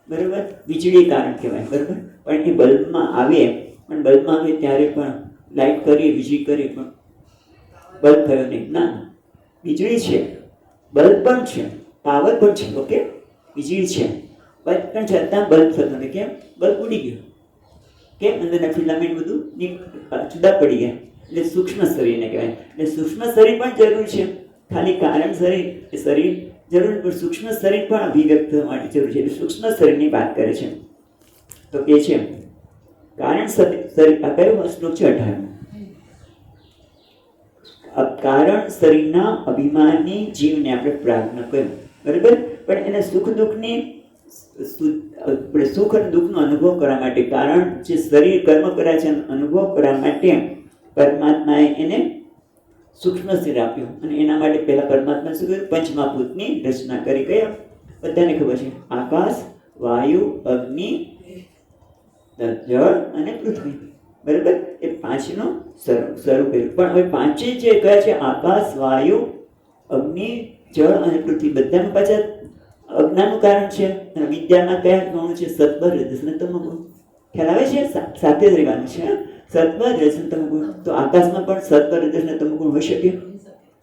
બરાબર, વીજળી કારણ કહેવાય. બરાબર, પણ એ બલ્બમાં આવે, પણ બલ્બમાં આવે ત્યારે પણ લાઈટ કરીએ, વીજળી કરીએ, પણ બલ્બ થયો નહીં. ના, વીજળી છે, બલ્બ પણ છે, પાવર પણ છે. ઓકે, વીજળી છે પણ છતાં બલ્બ થતો નથી. કેમ? બલ્બ ઉડી ગયો. કેમ? અંદરના ફિલામેન્ટ બધું જુદા પડી ગયા. એટલે સૂક્ષ્મ શરીરને કહેવાય. એટલે સૂક્ષ્મ શરીર પણ જરૂરી છે. ખાલી કારણ શરીર એ શરીર જરૂર, પણ સૂક્ષ્મ શરીર પણ અભિવ્યક્ત માટે જરૂર છે. એટલે સૂક્ષ્મ શરીરની વાત કરે છે. તો કે છે કારણ શરીર. આ કયો શ્લોક છે? 18મો. કારણ શરીરના અભિમાની જીવને આપણે પ્રાર્થના કહ્યું, બરાબર. પણ એને સુખ દુઃખની આપણે સુખ અને દુઃખનો અનુભવ કરવા માટે, કારણ જે શરીર કર્મ કરે છે અનુભવ કરવા માટે પરમાત્માએ એને સૂક્ષ્મ શરીર આપ્યું. અને એના માટે પહેલા પરમાત્મા શું કર્યું? પંચમહાભૂતની રચના કરી. કયા? બધાને ખબર છે, આકાશ, વાયુ, અગ્નિ, જળ અને પૃથ્વી, બરાબર. એ પાંચનો શરૂ કર્યું. પણ હવે પાંચે જે કયા છે? આકાશ, વાયુ, અગ્નિ, જળ અને પૃથ્વી, બધાનું પાછા અજ્ઞાનનું કારણ છે. અને વિદ્યામાં કયા ગુણ છે? સત્વ, રજસ અને તમોગુણ. ખ્યાલ આવે છે? સાથે જ રહેવાનું છે. સત્વ, રજસ અને તમોગુણ. તો આકાશમાં પણ સત્વ, રજસ અને તમોગુણ હોઈ શકે,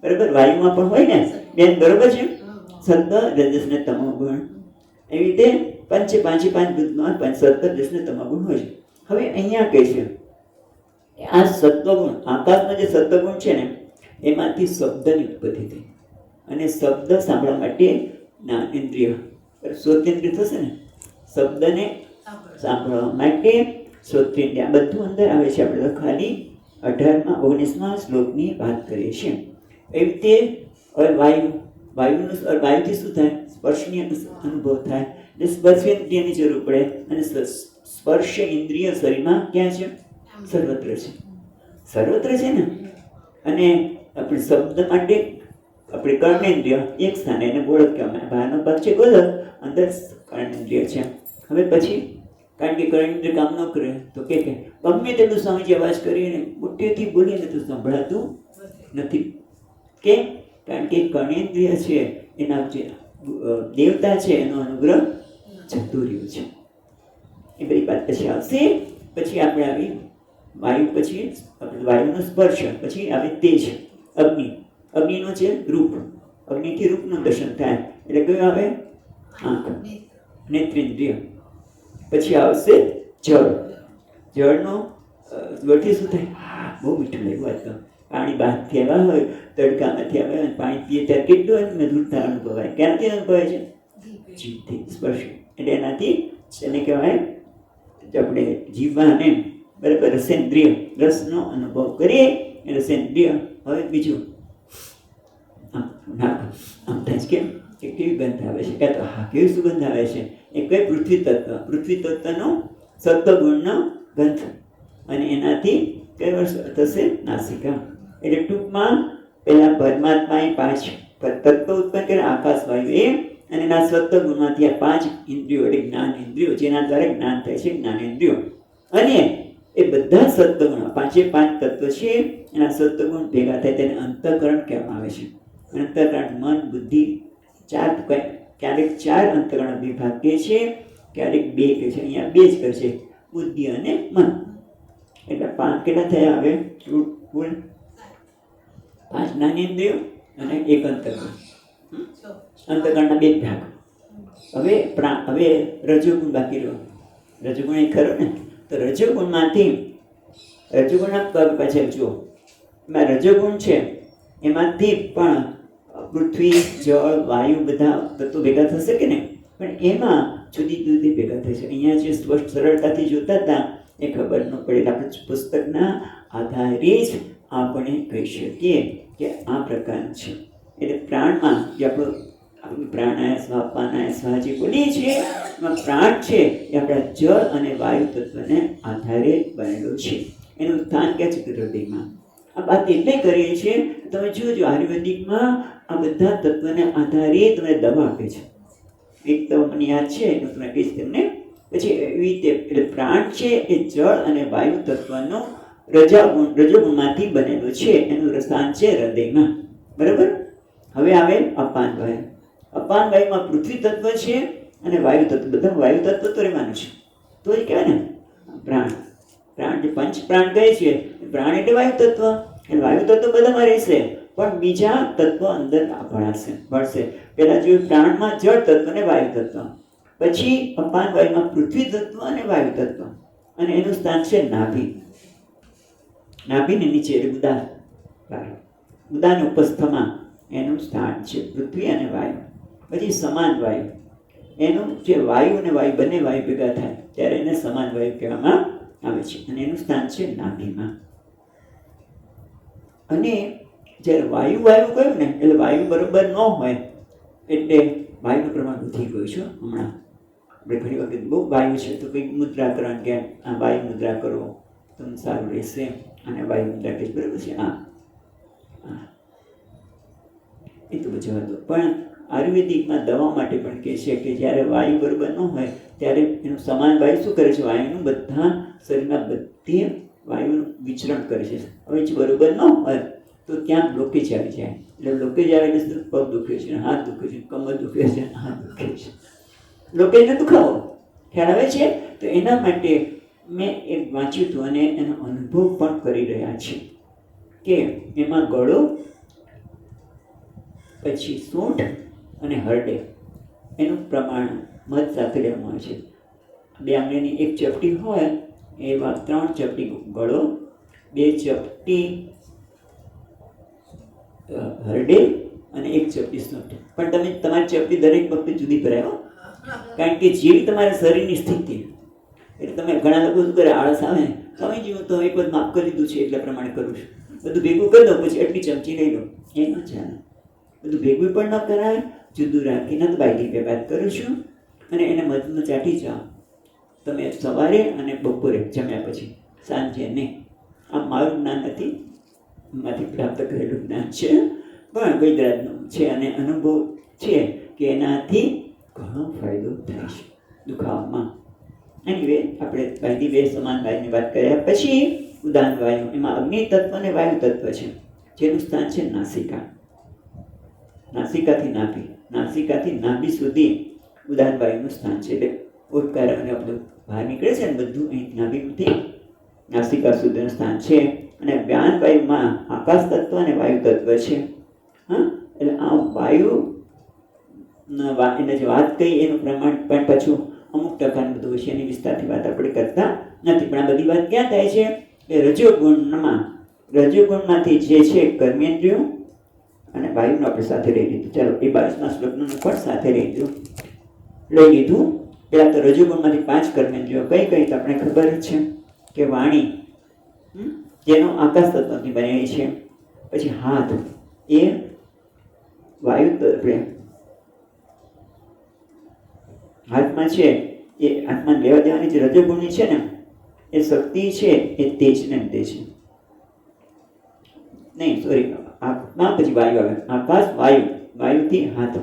બરાબર. વાયુમાં પણ હોય ને બેન, બરોબર છે. સત્વ, રજસ અને તમોગુણ. એવી રીતે પાંચ ભૂતમાં સત્વ, રજસ અને તમોગુણ હોય છે. હવે અહીંયા કહે છે આ સત્વગુણ, આકાશનો જે સત્વગુણ છે ને, એમાંથી શબ્દની ઉત્પત્તિ થઈ. અને શબ્દ સાંભળવા માટે જ્ઞાનેન્દ્રિય, શ્રોતેન્દ્રિય થશે ને, શબ્દને સાંભળવા માટે શ્રોતેન્દ્રિય, આ બધું અંદર આવે છે. આપણે તો ખાલી 19મા શ્લોકની વાત કરીએ છીએ. એવી રીતે હવે વાયુથી શું થાય? સ્પર્શની અનુભવ થાય. એટલે સ્પર્શેન્દ્રિયની જરૂર પડે. અને સ્પર્શ ઇન્દ્રિય શરીરમાં ક્યાં છે? સર્વત્ર છે. સર્વત્ર છે ને. અને આપણે શબ્દ માટે આપણે કર્ણેન્દ્રિય એક સ્થાને એને ગોળક કહેવાય. બહારનો ભાગ છે ગોળક, અંદર કર્ણેન્દ્રિય છે. હવે પછી કારણ કે કર્ણેન્દ્રિય કામ ન કરે તો કે ગમે તેટલું સ્વામીજી અવાજ કરીને મોટેથી બોલીને તો સંભળાતું નથી. કેમ? કારણ કે કર્ણેન્દ્રિય છે એના જે દેવતા છે એનો અનુગ્રહ જતું રહ્યું છે. એ બધી વાત પછી આવશે. પછી આપણે આવી વાયુ, પછી વાયુનો સ્પર્શ, પછી આવે તેજ, અગ્નિ. અગ્નિનો છે રૂપ, અગ્નિથી રૂપનું દર્શન થાય. એટલે કયું આવે? આંખ, નેત્રેન્દ્રિય. પછી આવશે જળ. જળનો જળથી શું થાય? બહુ મીઠું લાગ્યું આજ તો. પાણી બહારથી આવ્યા હોય, તડકામાંથી આવ્યા હોય, પાણી પીએ ત્યારે કેટલું મધુરતા અનુભવાય. ક્યાંથી અનુભવાય છે? જીભથી. સ્પર્શ એટલે એનાથી એને કહેવાય આપણે જીવવાને, બરાબર, રસેન્દ્રિય, રસનો અનુભવ કરીએ એ રસેન્દ્રિય. હવે બીજું નાખો, આમ થાય કેમ? કે કેવી ગંધ આવે છે? કાં તો હા, કેવી સુગંધ આવે છે? એ કઈ? પૃથ્વી તત્વ. પૃથ્વી તત્વનો સત્વગુણનો ગંધ. અને એનાથી કઈ વર્ષ થશે? નાસિકા. એટલે ટૂંકમાં પહેલા પરમાત્માએ 5 તત્વ ઉત્પન્ન કર્યા, આકાશ, વાયુ એ. અને એના સત્વગુણમાંથી આ 5 ઇન્દ્રિયો એટલે જ્ઞાન ઇન્દ્રિયો, જેના દ્વારા જ્ઞાન થાય છે, જ્ઞાનેન્દ્રિયો. અને એ બધા સત્વગુણ, 5 તત્વ છે, એના સત્વગુણ ભેગા થાય તેને અંતઃકરણ કહેવામાં આવે છે. અંતઃકરણ મન, બુદ્ધિ, 4, ક્યારેક 4 અંતઃકરણ વિભાગ કહે છે, ક્યારેક 2 કહે છે. અહીંયા 2 જ કહે છે, બુદ્ધિ અને મન. એટલે 5 કેટલા થયા? હવે કુલ 5 જ્ઞાનેન્દ્રિયો અને 1 અંતઃકરણ. અંતઃકરણના 2 ભાગ. હવે રજોગુણ બાકી રહ્યો. રજોગુણ એ ખરો ને. તો રજોગુણના પગ પાછળ જુઓ. એમાં રજોગુણ છે, એમાંથી પણ પૃથ્વી, જળ, વાયુ બધા તત્વો ભેગા થશે કે નહીં? પણ એમાં જુદી જુદી ભેગા થશે. અહીંયા જે સ્પષ્ટ સરળતાથી જોતા હતા એ ખબર ન પડે. આપણે પુસ્તકના આધારે જ આપણે કહી શકીએ કે આ પ્રકારનું છે. એટલે પ્રાણમાં જે આપણું પ્રાણાયામ, સ્વાપાનાયામ, સ્વાજી બોલીએ છીએ, એમાં પ્રાણ છે એ આપણા જળ અને વાયુ તત્વને આધારે બનેલો છે. એનું સ્થાન ક્યાં છે? હૃદયમાં. આ વાત એટલે કરીએ છીએ, તમે જોજો આયુર્વેદિકમાં આ બધા તત્વને આધારે તમને દવા આપે છે. એક તો મને યાદ છે, હું તમને કહીશ તમને. પછી એવી રીતે એટલે પ્રાણ છે એ જળ અને વાયુ તત્વનો રજોગુણમાંથી બનેલો છે. એનું સ્થાન છે હૃદયમાં, બરાબર. હવે આવે અપાન વાયુ. અપાન વાયુમાં પૃથ્વી તત્વ છે અને વાયુ તત્વ, બધા વાયુ તત્વ તો રહેવાનું છે. તો જ કહેવાય ને પ્રાણ. પ્રાણ જે પંચ પ્રાણ કહે છે, પ્રાણ એટલે વાયુ તત્વ. એટલે વાયુ તત્વ બધામાં રહેશે, પણ બીજા તત્વ અંદર ભળશે. પહેલા જોયું પ્રાણમાં જળ તત્વ અને વાયુ તત્વ, પછી અપાન વાયુમાં પૃથ્વી તત્વ અને વાયુ તત્વ. અને એનું સ્થાન છે નાભી. નાભીની નીચે ઉદાન, ઉદાન ઉપસ્થમાં એનું સ્થાન છે પૃથ્વી અને વાયુ. પછી સમાન વાયુ, એનું જે વાયુ અને વાયુ બંને વાયુ ભેગા થાય ત્યારે એને સમાન વાયુ કહેવામાં આવે છે. અને એનું સ્થાન છે નાભીમાં. અને જ્યારે વાયુ વાયુ કહ્યું ને એટલે વાયુ બરોબર ન હોય એટલે વાયુનું પ્રમાણ વધી ગયું છે હમણાં. આપણે ઘણી વખત બહુ વાયુ છે તો કંઈક મુદ્રા કરવાનું કે આ વાયુ મુદ્રા કરો તમને સારું રહેશે, અને વાયુ મુદ્રા કે બરાબર છે. હા એ તો બધું હતું. પણ આયુર્વેદિકમાં દવા માટે પણ કહે છે કે જ્યારે વાયુ બરોબર ન હોય ત્યારે એનું સમાન વાયુ શું કરે છે, વાયુનું બધા શરીરમાં બધી વાયુનું વિચરણ કરે છે. હવે જે બરોબર ન હોય તો ત્યાં બ્લોકેજ આવી જાય. એટલે બ્લોકેજ આવે એટલે પગ દુખે છે, હાથ દુખે છે, કમર દુખે છે, હાથ દુખે છે. બ્લોકેજને દુખાવો ખ્યાલ આવે છે. તો એના માટે મેં એક વાંચ્યું હતું અને એનો અનુભવ પણ કરી રહ્યા છે કે એમાં ગળો, પછી સૂંઠ અને હરડે એનું પ્રમાણ મધ સાથે લેવામાં આવે છે. 2 આંગળીની 1 ચપટી હોય એવા 3 ચપટી ગળો, 2 ચપટી હરડે અને 1 ચપટી સૂંઠ. પણ તમે તમારી ચપટી દરેક વખતે જુદી ભરાયો, કારણ કે જેવી તમારા શરીરની સ્થિતિ. એટલે તમે ઘણા લોકો શું કરે, આળસ આવે, સ્વામીજી હું તો એક વખત માફ કરી દીધું છે એટલે પ્રમાણે કરું છું, બધું ભેગું કરી દો પછી એટલી ચમચી લઈ લો. એ ન ચાલે. બધું ભેગું પણ ન કરાય, જુદું રાખીને તો બાયડી વાત કરું છું. અને એને મધમાં ચાટી જાઓ તમે સવારે અને બપોરે જમ્યા પછી, સાંજે નહીં. આ મારું જ્ઞાન નથી, માંથી પ્રાપ્ત કરેલું જ્ઞાન છે, પણ વૈદ્યરાજનું છે અને અનુભવ છે કે એનાથી ઘણો ફાયદો થાય છે દુખાવામાં. એનીવે આપણે બાયદી બે સમાન વાયુની વાત કર્યા પછી ઉદાન વાયુ, એમાં અગ્નિ તત્વ અને વાયુ તત્વ છે, જેનું સ્થાન છે નાસિકા. નાસિકાથી નાભી, નાસિકાથી નાભી સુધી ઉદાન વાયુનું સ્થાન છે. એટલે ઉદકાર અને આપણું બહાર નીકળે છે ને બધું અહીં નાભીથી નાસિકા સુધીનું સ્થાન છે. અને વ્યાન વાયુમાં આકાશ તત્વ અને વાયુ તત્વ છે. હા, એટલે આ વાયુ એને જે વાત કહી એનું પ્રમાણ પણ પાછું અમુક ટકાનું બધું છે, એની વિસ્તારથી વાત આપણે કરતા નથી. પણ આ બધી વાત ક્યાં થાય છે કે રજોગુણમાંથી જે છે કર્મેન્દ્રિયો અને વાયુનું આપણે સાથે લઈ લીધું. ચાલો એ 22મા શ્લોકનું પણ સાથે લઈ લીધું. પેલા તો રજોગુણમાંથી 5 કર્મેન્દ્રિયો કઈ કઈ તો આપણે ખબર છે કે વાણી, જેનો આકાશ તત્વથી બનેલી છે. પછી હાથ, એ વાયુ તત્વ, હાથમાં છે એ હાથમાં લેવા દેવાની જે રજોગુણની છે ને એ શક્તિ છે એ તેજને દે છે. નહીં સોરી, હાથમાં પછી વાયુ આવે, આકાશ વાયુ, વાયુથી હાથ.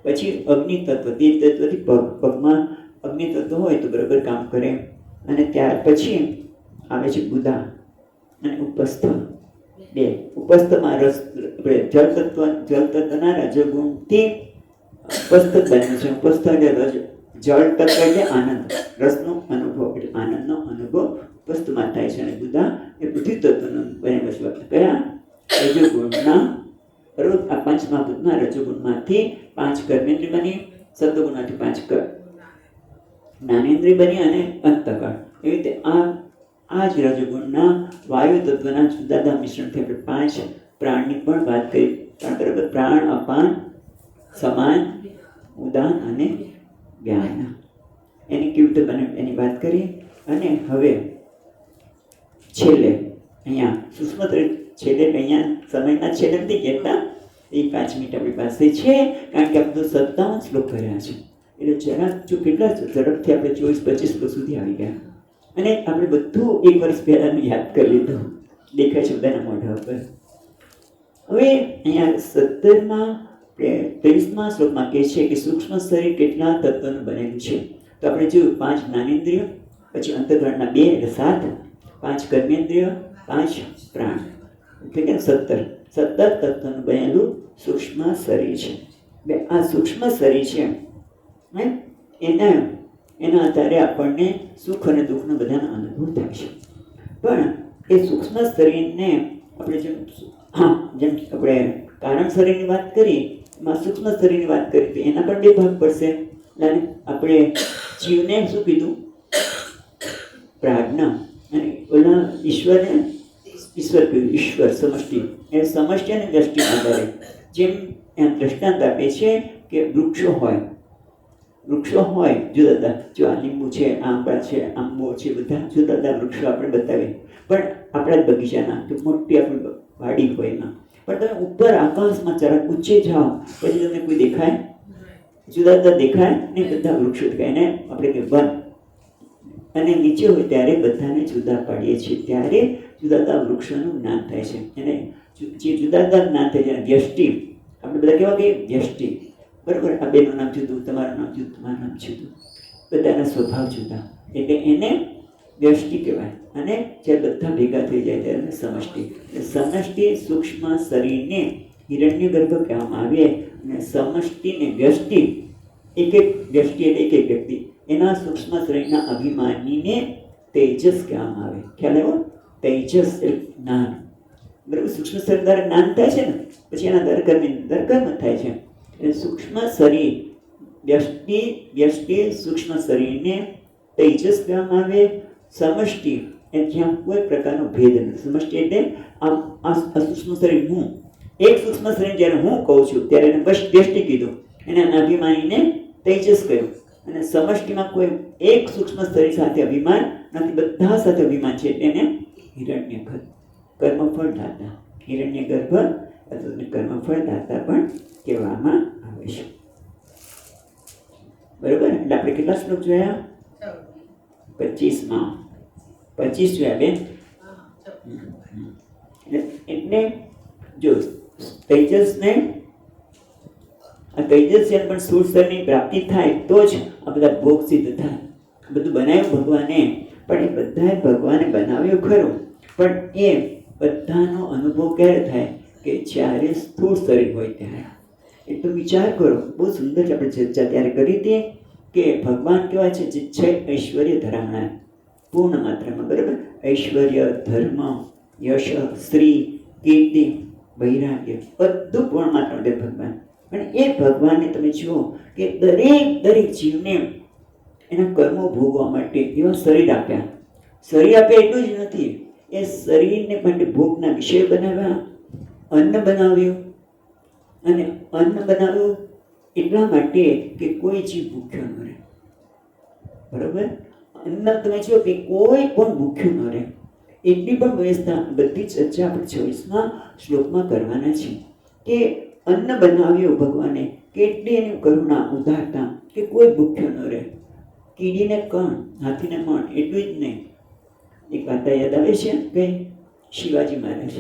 પછી અગ્નિ તત્વ, તેજ તત્વથી પગ, પગમાં અગ્નિ તત્વ હોય તો બરાબર કામ કરે. અને ત્યાર પછી આવે છે બુધા અને ઉપસ્થ. 2 ઉપસ્થમાં રસ, આપણે જળ તત્વના રજોગુણથી ઉપસ્થ બને છે. ઉપસ્થ એટલે જળ તત્વ એટલે આનંદ, રસનો અનુભવ, એટલે આનંદનો અનુભવ ઉપસ્થમાં થાય છે. અને બુધા એ બુદ્ધિ તત્વનો બનેલો છે. કયા? રજોગુણના. બરોબર. આ 5મા ભૂતમાં રજોગુણમાંથી 5 કર્મેન્દ્રિય બની, સત્વગુણમાંથી 5 જ્ઞાનેન્દ્રિય બની અને અંતઃકરણ. એવી રીતે આ જ રજોગુણના વાયુ તત્વના જુદા જુદા મિશ્રણથી આપણે 5 પ્રાણની પણ વાત કરી. બરાબર. પ્રાણ, અપાન, સમાન, ઉદાન અને વ્યાન. એની કેવી રીતે બને એની વાત કરી. અને હવે છેલ્લે અહીંયા સૂક્ષ્મ છેલ્લે, અહીંયા સમયના છેલ્લે નથી કહેતા, એ 5 મિનિટ આપણી પાસે છે, કારણ કે આપણે 57 શ્લોક કર્યા છે. એટલે જરા જો કેટલા ઝડપથી આપણે 24-25 શ્લોક સુધી આવી ગયા. અને આપણે બધું 1 વર્ષ પહેલાનું યાદ કરી લીધું, દેખાય છે બધાના મોઢા ઉપર. હવે અહીંયા 23મા શ્લોકમાં કહે છે કે સૂક્ષ્મ શરીર કેટલા તત્વનું બનેલું છે. તો આપણે જોયું 5 જ્ઞાનેન્દ્રિય, પછી અંતઃકરણના 2 એટલે 7, 5 કર્મેન્દ્રિય, 5 પ્રાણ, એટલે કે 17 તત્વનું બનેલું સૂક્ષ્મ શરીર છે. આ સૂક્ષ્મ શરીર છે એના આધારે આપણને સુખ અને દુઃખનો બધાનો અનુભવ થાય છે. પણ એ સૂક્ષ્મ શરીરને આપણે જેમ આપણે કારણ શરીરની વાત કરી, એમાં સૂક્ષ્મ શરીરની વાત કરી તો એના પણ 2 ભાગ પડશે. અને આપણે જીવને શું કીધું? પ્રાજ્ઞા. અને ઓલા ઈશ્વરને ઈશ્વર કીધું, ઈશ્વર સમષ્ટિ. એ સમષ્ટિ અને દ્રષ્ટિના આધારે જેમ એમ દ્રષ્ટાંત આપે છે કે વૃક્ષો હોય જુદા જુદા, જો આ લીંબુ છે, આંબા છે, આંબો છે, બધા જુદા જુદા વૃક્ષો આપણે બતાવીએ. પણ આપણા જ બગીચાના તો મોટી આપણી વાડી હોય એમાં પણ તમે ઉપર આકાશમાં જરાક ઊંચે જાઓ પછી તમને કોઈ દેખાય? જુદા જુદા દેખાય ને બધા વૃક્ષો દેખાય. એને આપણે કે વન. અને નીચે હોય ત્યારે બધાને જુદા પાડીએ છીએ, ત્યારે જુદા જુદા વૃક્ષોનું જ્ઞાન થાય છે. અને જે જુદા જુદા જ્ઞાન થાય છે વ્યષ્ટિ. આપણે બધા કેવા કહીએ? વ્યષ્ટિ. બરાબર? આ બેનું નામ જુદું, તમારું નામ જુદું, તમારું નામ જુદું, બધાના સ્વભાવ જુદા, એટલે એને વ્યષ્ટિ કહેવાય. અને જ્યારે બધા ભેગા થઈ જાય ત્યારે સમષ્ટિ. સમષ્ટિ સૂક્ષ્મ શરીરને હિરણ્યગર્ભ કહેવામાં આવે, અને સમષ્ટિને વ્યષ્ટિ, એક એક વ્યષ્ટિ એટલે એક એક વ્યક્તિ, એના સૂક્ષ્મ શરીરના અભિમાનીને તેજસ કહેવામાં આવે. ખ્યાલ આવ્યો? તેજસ એટલે જ્ઞાન. બરાબર? સૂક્ષ્મ શરીર દ્વારા જ્ઞાન થાય છે ને, પછી એના દરકર્મ થાય છે. એટલે સૂક્ષ્મ શરીર વ્યષ્ટિ સૂક્ષ્મ શરીરને તેજસ કહેવામાં આવે. સમષ્ટિ એટલે જ્યાં કોઈ પ્રકારનો ભેદ નથી. સમષ્ટિ એટલે આ સૂક્ષ્મ શરીર હું, એક સૂક્ષ્મ શરીર જ્યારે હું કહું છું ત્યારે એને વ્યષ્ટિ કીધું, એને અભિમાનીને તેજસ કહ્યું. અને સમષ્ટિમાં કોઈ એક સૂક્ષ્મ શરીર સાથે અભિમાન નથી, બધા સાથે અભિમાન છે, એને હિરણ્યગર્ભ, કર્મફળ દાતા, હિરણ્યગર્ભ અથવા કર્મફળ દાતા પણ કહેવામાં આવે છે. બરોબર? એટલે આપણે કેટલા શ્લોક જોયા? 25માં 25 જોયા બેન. એટલે જો તેજસને આ તેજસ છે પણ સ્થૂળ શરીરની પ્રાપ્તિ થાય તો જ આ બધા ભોગ સિદ્ધ થાય. બધું બનાવ્યું ભગવાને, પણ એ બધાએ ભગવાને બનાવ્યું ખરું, પણ એ બધાનો અનુભવ ક્યારે થાય? કે જ્યારે સ્થૂળ શરીર હોય ત્યારે. એટલે વિચાર કરો, બહુ સુંદર આપણે ચર્ચા ત્યારે કરી હતી કે ભગવાન કેવા છે? જે છે ઐશ્વર્ય ધરાવનાર પૂર્ણ માત્રામાં. બરાબર? ઐશ્વર્ય, ધર્મ, યશ, સ્ત્રી, કીર્તિ, વૈરાગ્ય બધું પૂર્ણ માત્રામાં ભગવાન. પણ એ ભગવાનને તમે જુઓ કે દરેક જીવને એના કર્મો ભોગવા માટે એવા શરીર આપ્યા. શરીર આપ્યા એટલું જ નથી, એ શરીરને માટે ભોગના વિષય બનાવ્યા, અન્ન બનાવ્યું. અને અન્ન બનાવ્યું એટલા માટે કે કોઈ જીવ ભૂખ્યો ન રહે. બરોબર? અન્ન તમે જો કે કોઈ પણ ભૂખ્યું ન રહે, એટલી પણ વ્યવસ્થા. બધી ચર્ચા આપણે 26મા શ્લોકમાં કરવાના છે કે અન્ન બનાવ્યું ભગવાને, કેટલી એની કરુણા, ઉદારતા, કે કોઈ ભૂખ્યો ન રહે. કીડીને કણ, હાથીને મણ, એટલું જ નહીં. એક વાર્તા યાદ આવે છે કે શિવાજી મહારાજ,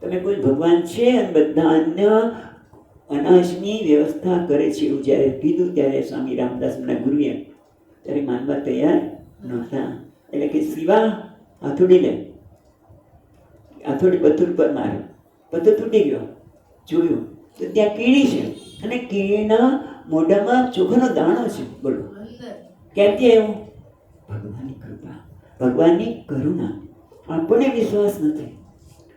તમે કોઈ ભગવાન છે અને બધા અન્ય અનાજની વ્યવસ્થા કરે છે એવું જ્યારે કીધું ત્યારે સ્વામી રામદાસના ગુરુએ ત્યારે માનવા તૈયાર નહોતા. એટલે કે શિવા હાથોડી લે, હાથોડી પથ્થર પર મારે, પથ્થર તૂટી ગયો, જોયું તો ત્યાં કીડી છે, અને કીડીના મોઢામાં ચોખાનો દાણો છે. બોલો ક્યાંથી આવ્યું? ભગવાનની કૃપા, ભગવાનની કરુણા. આપણને વિશ્વાસ નથી,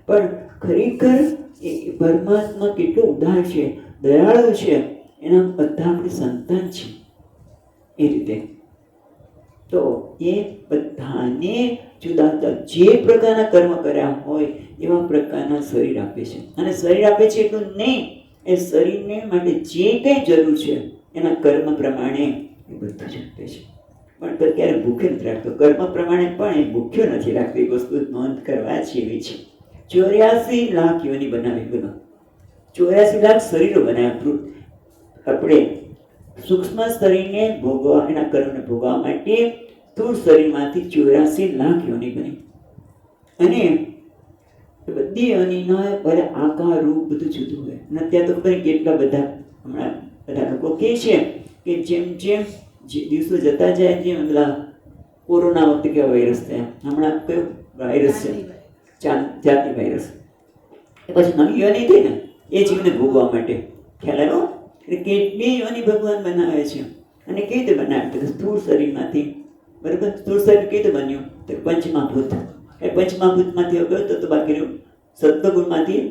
પણ ખરેખર એ પરમાત્મા કેટલો ઉદાર છે, દયાળુ છે, એના બધા આપણે સંતાન છે. એ રીતે તો એ બધાને જુદા જુદા જે પ્રકારના કર્મ કર્યા હોય એવા પ્રકારના શરીર આપે છે. અને શરીર આપે છે એટલું નહીં, એ શરીરને માટે જે કંઈ જરૂર છે એના કર્મ પ્રમાણે એ બધું જ આપે છે. પણ ક્યારે ભૂખ્યો નથી રાખતો, કર્મ પ્રમાણે પણ એ ભૂખ્યો નથી રાખતો. એ વસ્તુ નોંધ કરવા જેવી છે. 84 લાખ યોની બનાવી. બોલો 84 લાખ શરીરો બનાવ્યા. આપણે સૂક્ષ્મ શરીરને ભોગવા, એના કર્મને ભોગવા માટે સ્થૂળ શરીરમાંથી 84 લાખ યોની બની. અને બધી યોનીના આકાર, રૂપ બધું જુદું હોય. અને અત્યારે તો ખબર કેટલા બધા હમણાં બધા લોકો કહે છે કે જેમ જેમ દિવસો જતા જાય, જેમ બધા કોરોના વખતે કેવા વાયરસ થયા, હમણાં કયો વાયરસ છે? જાતિ વાયરસ. પછી નવી યોની થઈ ને એ જીવને ભોગવા માટે. ખ્યાલ આવ્યો? એટલે કેટલી યોની ભગવાન બનાવે છે. અને કેવી રીતે બનાવે? તો સ્થૂળ શરીરમાંથી. બરાબર? સ્થૂળ શરીર કેવી રીતે બન્યું? તો પંચમહાભૂત. એ પંચમહાભૂતમાંથી ગયો તો બાકી રહ્યું સત્વગુણમાંથી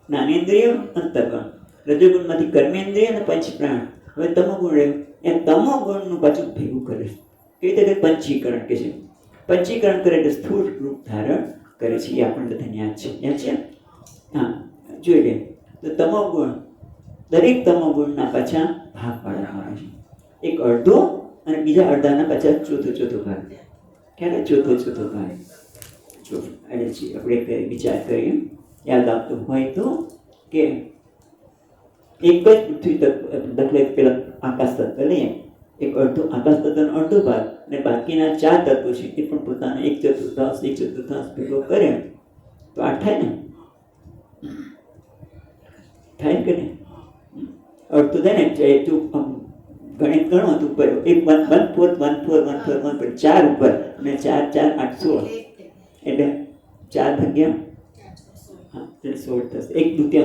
જ્ઞાનેન્દ્રિય, અંતઃકરણ, રજોગુણમાંથી કર્મેન્દ્રિય અને પંચપ્રાણ. હવે તમોગુણ રહ્યું. એ તમોગુણનું પાછું ભેગું કરે છે. કેવી રીતે? પંચીકરણ કે છે. પંચીકરણ કરે એટલે સ્થૂળ રૂપ ધારણ કરે છે. એ આપણને બધાને યાદ છે. યાદ છે? હા, જોઈ લે તો તમોગુણ, દરેક તમોગુણના પાછા ભાગ પાડવામાં આવે છે. એક અડધો અને બીજા અડધાના પાછા ચોથો ભાગ. ક્યારે? ચોથો ભાગ. જો એટલે આપણે વિચાર કરીએ, યાદ આવતું હોય તો કે એક જ પૃથ્વી તત્વ, દાખલા પેલા આકાશ તત્વ લઈએ, એક અડધું આકાશ તત્વનો અડધો ભાગ અને બાકીના 4 તત્વો છે એ પણ પોતાનો 1/4 ભેગો કરે તો આ થાય ને, થાય કે નહીં? અડધું થાય ને, તું ગણિત ગણો તો ઉપર 1/4 4 ઉપર અને 4 4 8 16 એટલે 4 ભાગ્યા 16 થશે, 1/2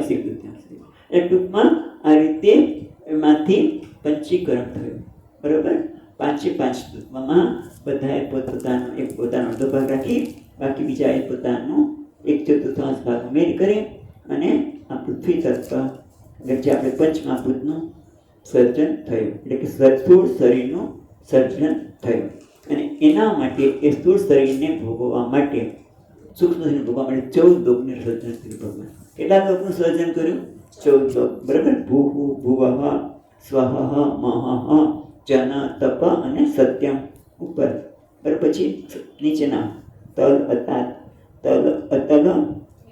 એટલે ટૂંકમાં આ રીતે એમાંથી પંચીકરણ થયું, બરોબર? 5 તત્વમાં બધાએ પોતપોતાનો અડધો ભાગ રાખી બાકી બીજાએ પોતાનો 1/4 ભાગ ઉમેરી કરે અને આ પૃથ્વી તત્વ જે આપણે પંચમહાભૂતનું સર્જન થયું, એટલે કે સ્થૂળ શરીરનું સર્જન થયું. અને એના માટે એ સ્થૂળ શરીરને ભોગવવા માટે, સૂક્ષ્મ શરીરને ભોગવવા માટે 14 લોકનું સર્જન કર્યું ભગવાન. કેટલા લોકનું સર્જન કર્યું? 14 લોક, બરાબર? ભૂ ભુવઃ સ્વઃ મહઃ જન તપ અને સત્યમ ઉપર, બરાબર? પછી નીચેના તલ અતલ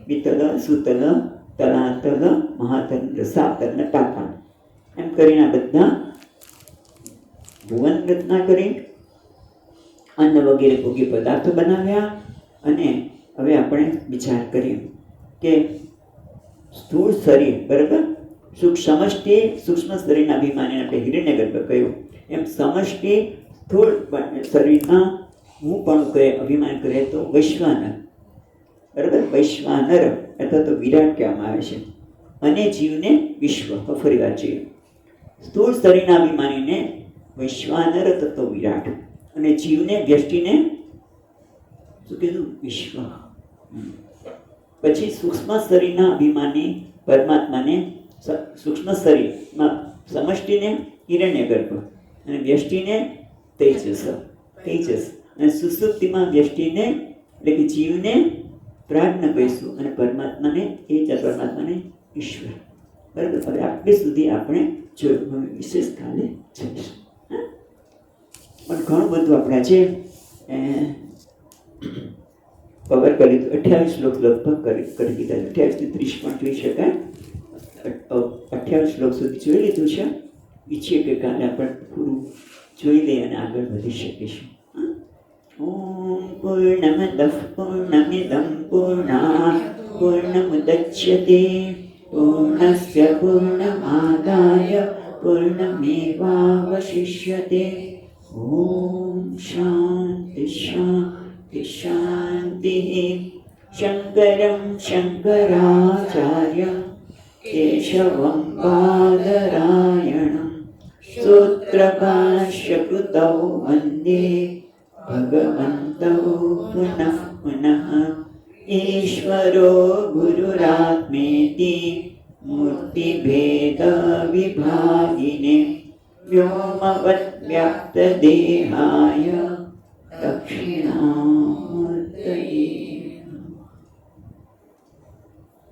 વિતલ સુતલ તલાતલ મહાતલ રસાતલ ને પાતાળ, એમ કરીને બધા ભુવન રચના કરી અન્ન વગેરે ભોગી પદાર્થો બનાવ્યા. અને હવે આપણે વિચાર કરીએ કે સ્થૂળ શરીર, બરાબર? સમષ્ટિ સૂક્ષ્મ શરીરના અભિમાનીને આપણે હિરણ્યગર્ભ કહ્યું, એમ સમષ્ટિ સ્થૂળ શરીરના હું પણ કહે અભિમાન કરે તો વૈશ્વાનર, બરાબર? વૈશ્વાનર અથવા તો વિરાટ કહેવામાં આવે છે. અને જીવને વિશ્વ, ફરી વાર જોઈએ, સ્થૂળ શરીરના અભિમાનીને વૈશ્વાનર તત્વ વિરાટ અને જીવને વ્યષ્ટિને શું કીધું? વિશ્વ. પછી સૂક્ષ્મ શરીરના અભિમાની પરમાત્માને સૂક્ષ્મ શરીરમાં સમષ્ટિને હિરણ્યગર્ભ અને વ્યષ્ટિને તેજસ અને સુસુપ્તિમાં વ્યષ્ટિને એટલે કે જીવને પ્રાજ્ઞ કહીશું અને પરમાત્માને ઈશ્વર, બરાબર? હવે આટલી સુધી આપણે જોયું, વિશેષ કાલે જઈશું. પણ ઘણું બધું આપણે આજે કવર કરી દીધું. 28 શ્લોક લગભગ કરી દીધા. 28 થી 30 પણ જોઈ શકાય. 28 શ્લોક સુધી જોઈ લીધું છે. ઈચ્છીએ કે કાલે આપણે પૂરું જોઈ લઈએ અને આગળ વધી શકીશું. ઓમ પૂર્ણમદઃ પૂર્ણમિદં પૂર્ણાત પૂર્ણમુદચ્યતે પૂર્ણસ્ય પૂર્ણમાદાય પૂર્ણમેવાવશિષ્યતે. ઓમ શાંતિ શાંતિ શાંતિ. શંકરં શંકરાચાર્યં કેશવં બાદરાયણં સૂત્રભાષ્યકૃતૌ વંદે ભગવन्तौ પુનઃ પુનઃ. ઈશ્વરો ગુરુરાત્મેતિ મૂર્તિભેદ વિભાગિને વ્યોમવદ્ વ્યાપ્તદેહાય દક્ષિણા